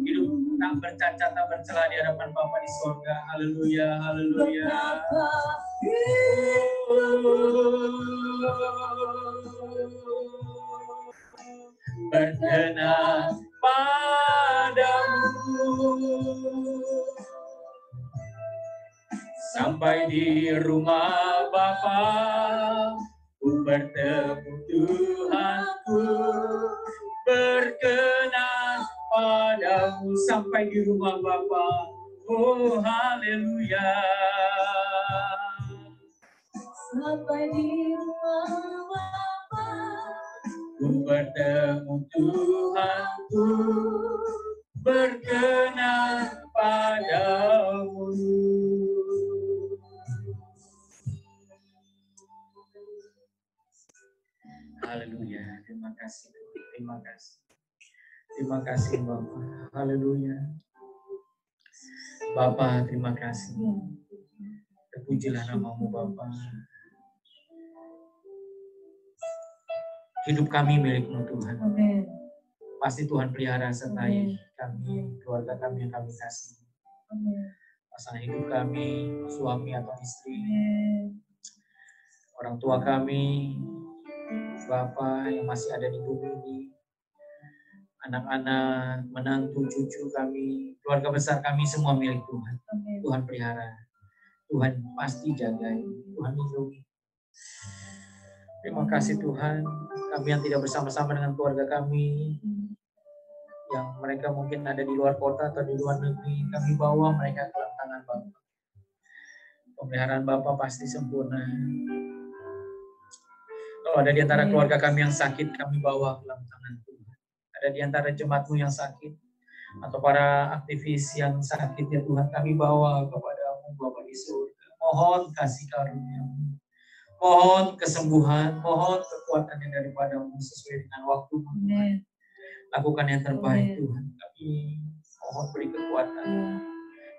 Speaker 2: hidup tak bercacat, tak bercela di hadapan Bapa di surga. Haleluya. Haleluya. berkenan padamu. Sampai di rumah Bapa, ku bertemu Tuhanku, berkenan padamu. Sampai di rumah Bapa, oh haleluya. Sampai di rumah Bapa, ku bertemu Tuhanku, berkenan padamu. Haleluya, terima kasih, terima kasih. Terima kasih Bapak, haleluya. Bapak, terima kasih. Terpujilah namamu Bapak. Hidup kami milik-Mu Tuhan.
Speaker 1: Amin.
Speaker 2: Pasti Tuhan pelihara sertai kami, keluarga kami yang kami kasih. Pasangan hidup kami, suami atau istri, orang tua kami, Bapak yang masih ada di bumi ini, anak-anak, menantu, cucu kami, keluarga besar kami semua milik Tuhan. Tuhan pelihara, Tuhan pasti jaga, Tuhan lindungi. Terima kasih Tuhan, kami yang tidak bersama-sama dengan keluarga kami, yang mereka mungkin ada di luar kota atau di luar negeri, kami bawa mereka ke dalam tangan Bapak. Pemeliharaan Bapak pasti sempurna. Kalau ada di antara keluarga kami yang sakit, kami bawa ke dalam tangan Tuhan. Ada di antara jemaat-Mu yang sakit, atau para aktivis yang sakit, ya Tuhan, kami bawa kepada-Mu Bapa di surga. Mohon kasih karunia-Mu, mohon kesembuhan, mohon kekuatan yang daripada-Mu sesuai dengan waktu-Mu. Lakukan yang terbaik Tuhan. Kami mohon beri kekuatan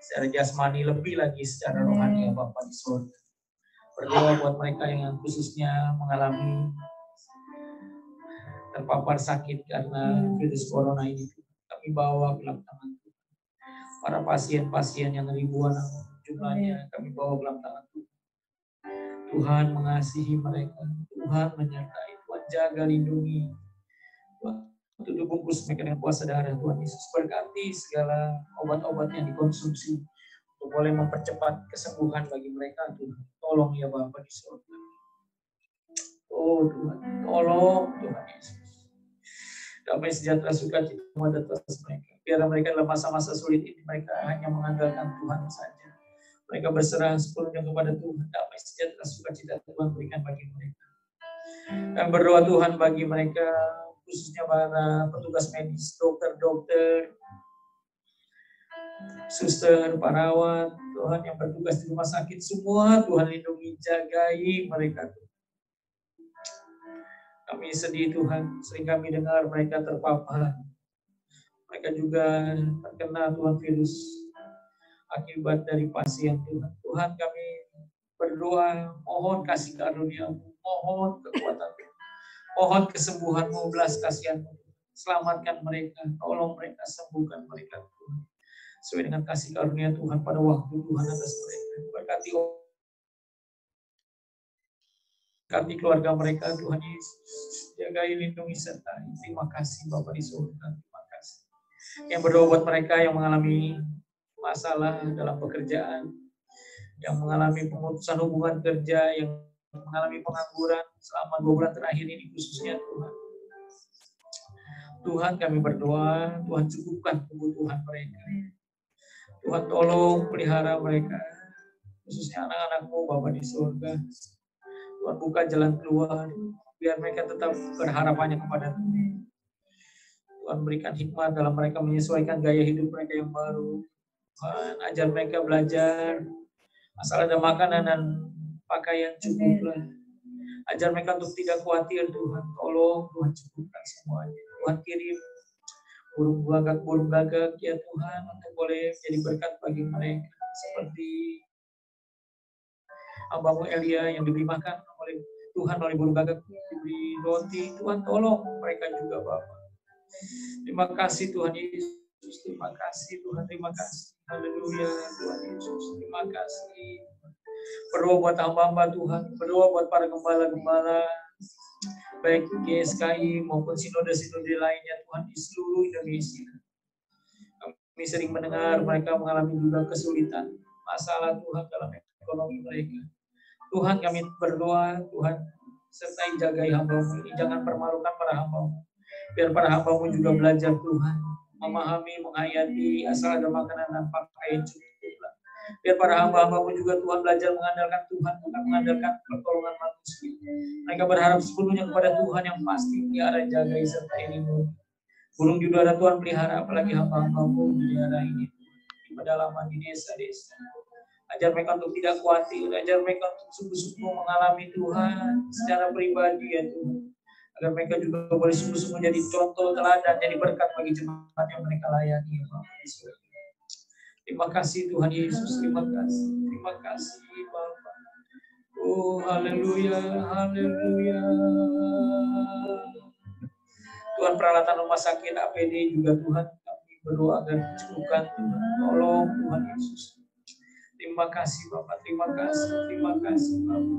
Speaker 2: secara jasmani, lebih lagi secara rohani ya Bapa di surga. Berdoa buat mereka yang khususnya mengalami terpapar sakit karena virus corona ini. Kami bawa ke dalam tangan Tuhan. Para pasien-pasien yang ribuan jumlahnya, kami bawa ke dalam tangan Tuhan. Tuhan mengasihi mereka, Tuhan menyertai, Tuhan jaga, lindungi. Tuhan tutup bungkus mereka dengan kuasa darah Tuhan Yesus. Berkati segala obat-obat yang dikonsumsi untuk boleh mempercepat kesembuhan bagi mereka Tuhan. Tolong ya Bapa di surga. Oh Tuhan, tolong Tuhan Yesus. Damai sejahtera sukacita atas mereka. Biar mereka dalam masa-masa sulit ini mereka hanya mengandalkan Tuhan saja. Mereka berserah sepenuhnya kepada Tuhan. Damai sejahtera sukacita Tuhan berikan bagi mereka. Dan berdoa Tuhan bagi mereka, khususnya para petugas medis, dokter-dokter, suster, perawat, Tuhan yang bertugas di rumah sakit, semua Tuhan lindungi, jagai mereka. Kami sedih Tuhan, sering kami dengar mereka terpapar. Mereka juga terkena Tuhan virus akibat dari pasien Tuhan. Tuhan kami berdoa, mohon kasih karunia-Mu, mohon kekuatan-Mu, mohon kesembuhan-Mu, belas kasihan-Mu. Selamatkan mereka, tolong mereka, sembuhkan mereka Tuhan. Sesuai dengan kasih karunia Tuhan pada waktu Tuhan atas mereka. Berkati keluarga mereka Tuhan Yesus. Jagai, lindungi, sertai. Terima kasih Bapa di surga. Terima kasih. Yang berdoa buat mereka yang mengalami masalah dalam pekerjaan, yang mengalami pemutusan hubungan kerja, yang mengalami pengangguran selama 2 bulan terakhir ini khususnya Tuhan. Tuhan kami berdoa, Tuhan cukupkan kebutuhan mereka. Tuhan tolong pelihara mereka, khususnya anak-anak-Mu Bapa di surga. Tuhan buka jalan keluar, biar mereka tetap berharapannya kepada Tuhan. Tuhan berikan hikmat dalam mereka menyesuaikan gaya hidup mereka yang baru. Tuhan ajar mereka belajar, asal ada makanan dan pakaian cukuplah. Ajar mereka untuk tidak khawatir Tuhan. Tolong Tuhan cukupkan semuanya. Tuhan kirim burung gagak ya Tuhan untuk boleh jadi berkat bagi mereka. Seperti hamba-Mu Elia yang diberi makan oleh Tuhan oleh burung gagak, diberi roti. Tuhan tolong mereka juga Bapa. Terima kasih Tuhan Yesus. Terima kasih Tuhan. Terima kasih. Haleluya Tuhan Yesus. Terima kasih. Berdoa buat hamba-hamba Tuhan. Berdoa buat para gembala-gembala. baik GSKI maupun sinode-sinode lainnya Tuhan di seluruh Indonesia. Kami sering mendengar mereka mengalami juga kesulitan, masalah Tuhan dalam ekonomi mereka. Tuhan kami berdoa, Tuhan sertai jagai hamba-Mu ini, jangan permalukan para hamba-Mu. Biar para hamba-Mu juga belajar Tuhan, memahami, menghayati, asal ada makanan dan pakaian cukup. Biar para hamba-hamba-Mu juga Tuhan belajar mengandalkan Tuhan, bukan mengandalkan pertolongan manusia. Mereka berharap sepenuhnya kepada Tuhan yang pasti pelihara, jagai, serta lindungi. Burung di udara Tuhan pelihara, apalagi hamba-hamba-Mu pelihara ini di pedalaman, di desa-desa. Ajar mereka untuk tidak khawatir, ajar mereka untuk sungguh-sungguh mengalami Tuhan secara pribadi ya Tuhan. Agar mereka juga boleh sungguh-sungguh jadi contoh teladan, jadi berkat bagi jemaat yang mereka layani ya Bapak Yesus. Terima kasih Tuhan Yesus, terima kasih Bapak. Oh haleluya, haleluya. Tuhan peralatan rumah sakit APD juga Tuhan kami berdoa agar dicukupkan Tuhan. Tolong Tuhan Yesus. Terima kasih Bapak, terima kasih Bapak.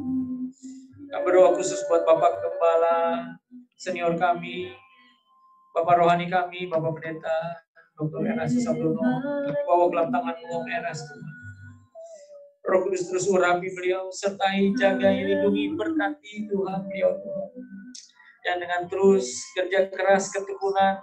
Speaker 2: Kami berdoa khusus buat Bapak Gembala, senior kami, Bapak rohani kami, Bapak Pendeta, Dr. Eras Sabdono, bawa ke dalam tangan-Mu Om Eras Tuhan. Roh Kudus terus urapi beliau, sertai, jagai, lindungi, berkati Tuhan beliau Tuhan. Dan dengan terus kerja keras ketekunan,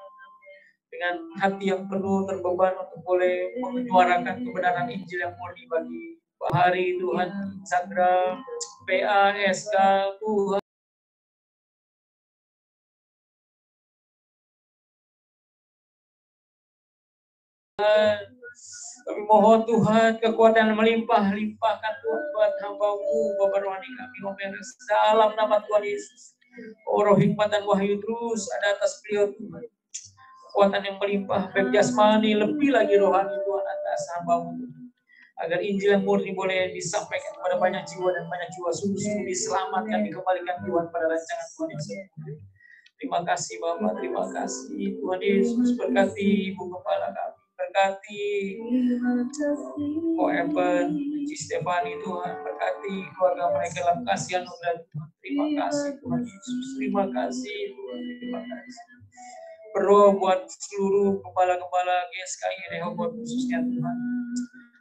Speaker 2: dengan hati yang penuh terbeban untuk boleh menyuarakan kebenaran Injil yang murni bagi Pak Hari Tuhan, Sandra, PA, SK, Tuhan. Kami mohon Tuhan kekuatan melimpah-limpahkan Tuhan buat hamba-Mu, Bapak rohani kami, Om Eras, dalam nama Tuhan Yesus. Oh roh hikmat dan wahyu terus ada atas beliau Tuhan. Kekuatan yang melimpah, baik jasmani, lebih lagi rohani Tuhan atas hamba-Mu. Agar Injil yang murni boleh disampaikan kepada banyak jiwa dan banyak jiwa sungguh-sungguh diselamatkan, dikembalikan Tuhan pada rancangan Tuhan yang sempurna. Terima kasih Bapak, terima kasih Tuhan Yesus, berkati Ibu Kepala kami. Berkati Ko Evan, Ci Stefani Tuhan, berkati keluarga mereka dalam kasih anugerah Tuhan. Terima kasih Tuhan Yesus, terima kasih Tuhan, terima kasih. Berdoa buat seluruh kepala-kepala GSKI Rehoboth khususnya Tuhan,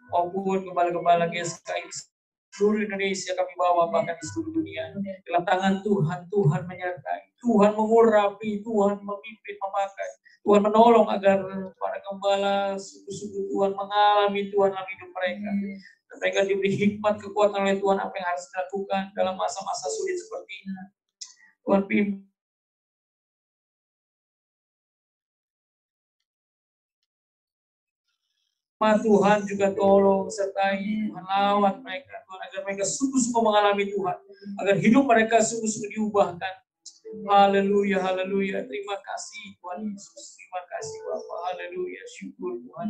Speaker 2: maupun kepala-kepala GSKI seluruh Indonesia kami bawa, bahkan di seluruh dunia. Dalam tangan Tuhan, Tuhan menyertai, Tuhan mengurapi, Tuhan memimpin, memakai. Tuhan menolong agar para gembala sungguh-sungguh Tuhan mengalami Tuhan dalam hidup mereka. Dan mereka diberi hikmat, kekuatan oleh Tuhan apa yang harus dilakukan dalam masa-masa sulit seperti ini. Tuhan pimpin. Tuhan juga tolong sertai, Tuhan lawat mereka, Tuhan agar mereka sungguh-sungguh mengalami Tuhan, agar hidup mereka sungguh-sungguh diubahkan. Haleluya, haleluya. Terima kasih Tuhan Yesus, terima kasih Bapak. Haleluya, syukur Tuhan.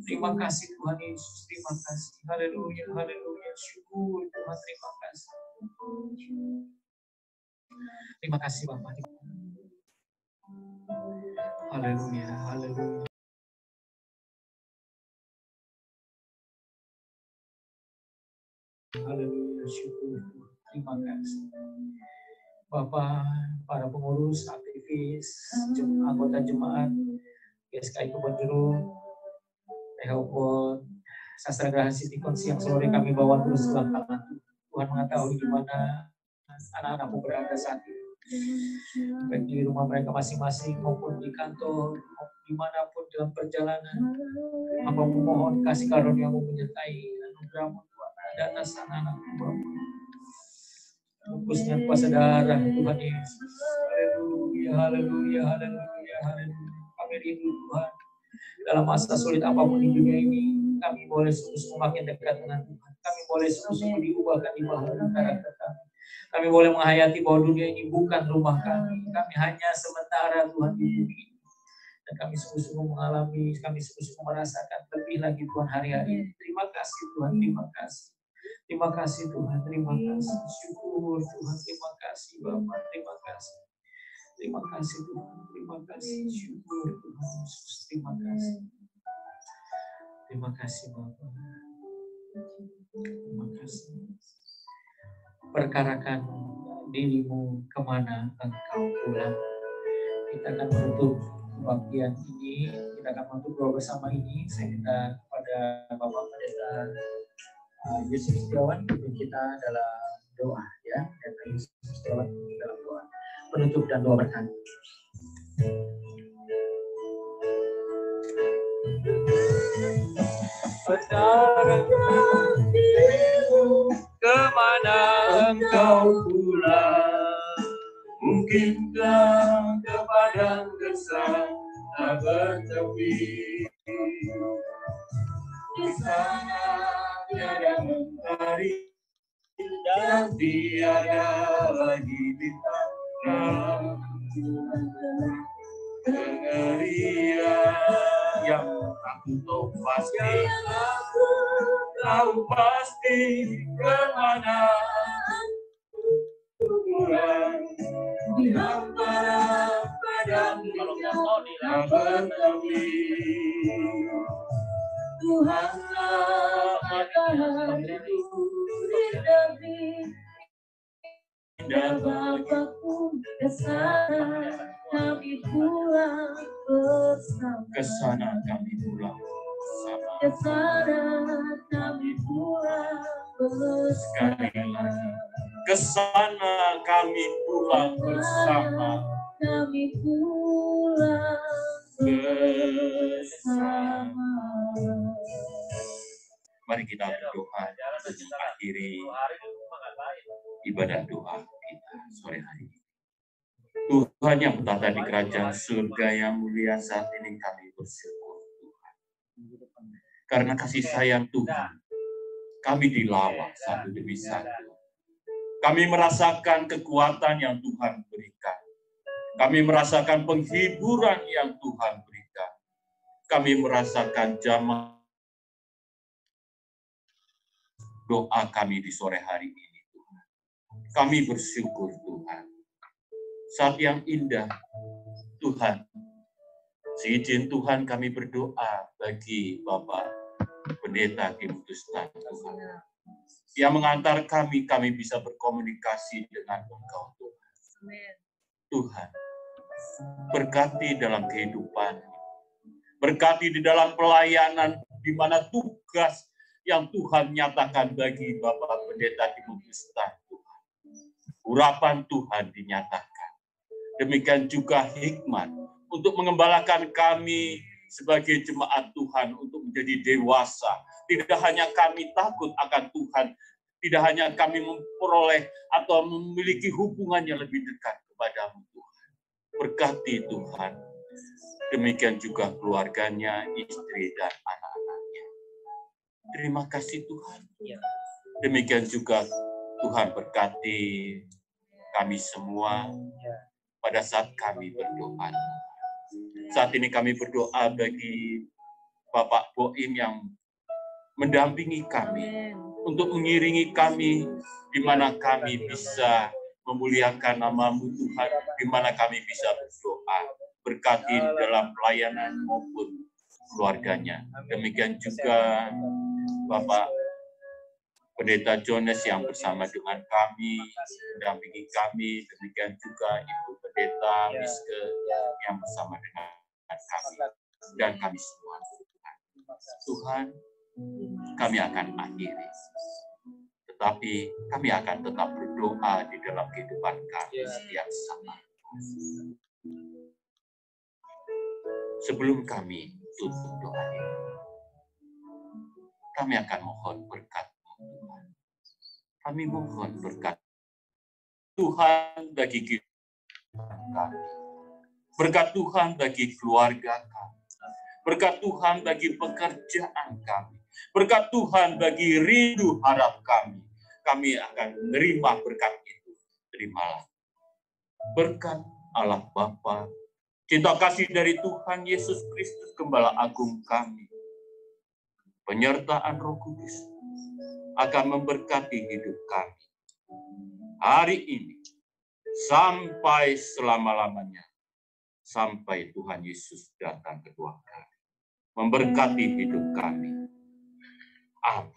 Speaker 2: Terima kasih Tuhan Yesus, terima kasih. Haleluya, haleluya, syukur Tuhan, terima kasih. Terima kasih Bapak. Haleluya, haleluya. Haleluya, syukur. Terima kasih. Bapak, para pengurus, aktivis, anggota jemaat, GSKI Kebon Jeruk, Rehoboth, Sastra Geraha Sitikon, siang sore kami bawa terus ke tangan. Tuhan mengetahui di mana anak-anakmu berada saat ini. Baik di rumah mereka masing-masing maupun di kantor, dimanapun dalam perjalanan. Hamba mohon kasih karunia-Mu menyertai anugerah-Mu Tuhan ada atas anak-anak-Mu. Fokusnya kuasa darah Tuhan Yesus. Haleluya, haleluya, haleluya, haleluya. Kami rindu Tuhan. Dalam masa sulit apapun di dunia ini, kami boleh sungguh-sungguh makin dekat dengan Tuhan. Kami boleh sungguh-sungguh diubahkan di bahagia karakter kami. Kami boleh menghayati bahwa dunia ini bukan rumah kami. Kami hanya sementara Tuhan di bumi ini. Dan kami sungguh-sungguh mengalami, kami sungguh-sungguh merasakan lebih lagi Tuhan hari-hari. Terima kasih Tuhan, terima kasih. Terima kasih Tuhan, terima kasih. Syukur Tuhan, terima kasih Bapak, terima kasih. Terima kasih Tuhan, terima kasih. Syukur Tuhan Yesus, terima kasih. Terima kasih Bapak. Terima kasih. perkarakan dirimu kemana engkau pulang. Kita akan menutup kebaktian ini, kita akan menutup doa bersama ini. Saya minta kepada Bapak Pendeta Yusuf Setiawan untuk kita dalam doa, ya. Pendeta Yusuf Setiawan dalam doa penutup dan doa berkat.
Speaker 3: Perkarakan dirimu kemana engkau pulang, mungkinkah ke padang gersang tak bertepi, di sana tiada mentari dan tiada lagi bintang kengerian yang aku tahu pasti kemana pulang, di antara padang yang bertepi. Tuhanlah matahariku dan Bapakku kesana kami pulang bersama. Kesana kami pulang bersama. Kesana kami pulang bersama. Sekali lagi. Kesana kami pulang bersama. Kami pulang bersama. Mari kita berdoa untuk mengakhiri ibadah doa kita sore hari ini. Tuhan yang bertata di kerajaan surga yang mulia, saat ini kami bersyukur Tuhan. Karena kasih sayang Tuhan, kami dilawan satu demi satu. Kami merasakan kekuatan yang Tuhan berikan. Kami merasakan penghiburan yang Tuhan berikan. Kami merasakan jamaah doa kami di sore hari ini, Tuhan. Kami bersyukur, Tuhan. Saat yang indah, Tuhan. Seizin Tuhan kami berdoa bagi Bapak Pendeta Timotius Tan, Tuhan. Yang mengantar kami bisa berkomunikasi dengan Engkau, Tuhan. Tuhan, berkati dalam kehidupan, berkati di dalam pelayanan, di mana tugas yang Tuhan nyatakan bagi Bapak Pendeta Timotius Tan, Tuhan. Urapan Tuhan dinyatakan. Demikian juga hikmat untuk mengembalakan kami sebagai jemaat Tuhan untuk menjadi dewasa. Tidak hanya kami takut akan Tuhan, tidak hanya kami memperoleh atau memiliki hubungan yang lebih dekat kepadamu, Tuhan. Berkati Tuhan. Demikian juga keluarganya, istri dan anak-anaknya. Terima kasih Tuhan. Demikian juga Tuhan berkati kami semua pada saat kami berdoa. Saat ini kami berdoa bagi Bapak Boim yang mendampingi kami, untuk mengiringi kami, di mana kami bisa memuliakan nama-Mu Tuhan, di mana kami bisa berdoa, berkati dalam pelayanan maupun keluarganya. Demikian juga Bapak Pendeta Jones yang bersama dengan kami, mendampingi kami, demikian juga Ibu Pendeta Miske yang bersama dengan kami, dan kami semua. Tuhan, kami akan akhiri. Tetapi kami akan tetap berdoa di dalam kehidupan kami setiap saat. Sebelum kami tutup doa ini, kami akan mohon berkat Tuhan. Kami mohon berkat Tuhan bagi kehidupan kami. Berkat Tuhan bagi keluarga kami. Berkat Tuhan bagi pekerjaan kami. Berkat Tuhan bagi rindu harap kami. Kami akan menerima berkat itu. Terimalah. Berkat Allah Bapa, cinta kasih dari Tuhan Yesus Kristus Gembala Agung kami, penyertaan Roh Kudus akan memberkati hidup kami hari ini sampai selama-lamanya, sampai Tuhan Yesus datang kedua kali, memberkati hidup kami. Amin.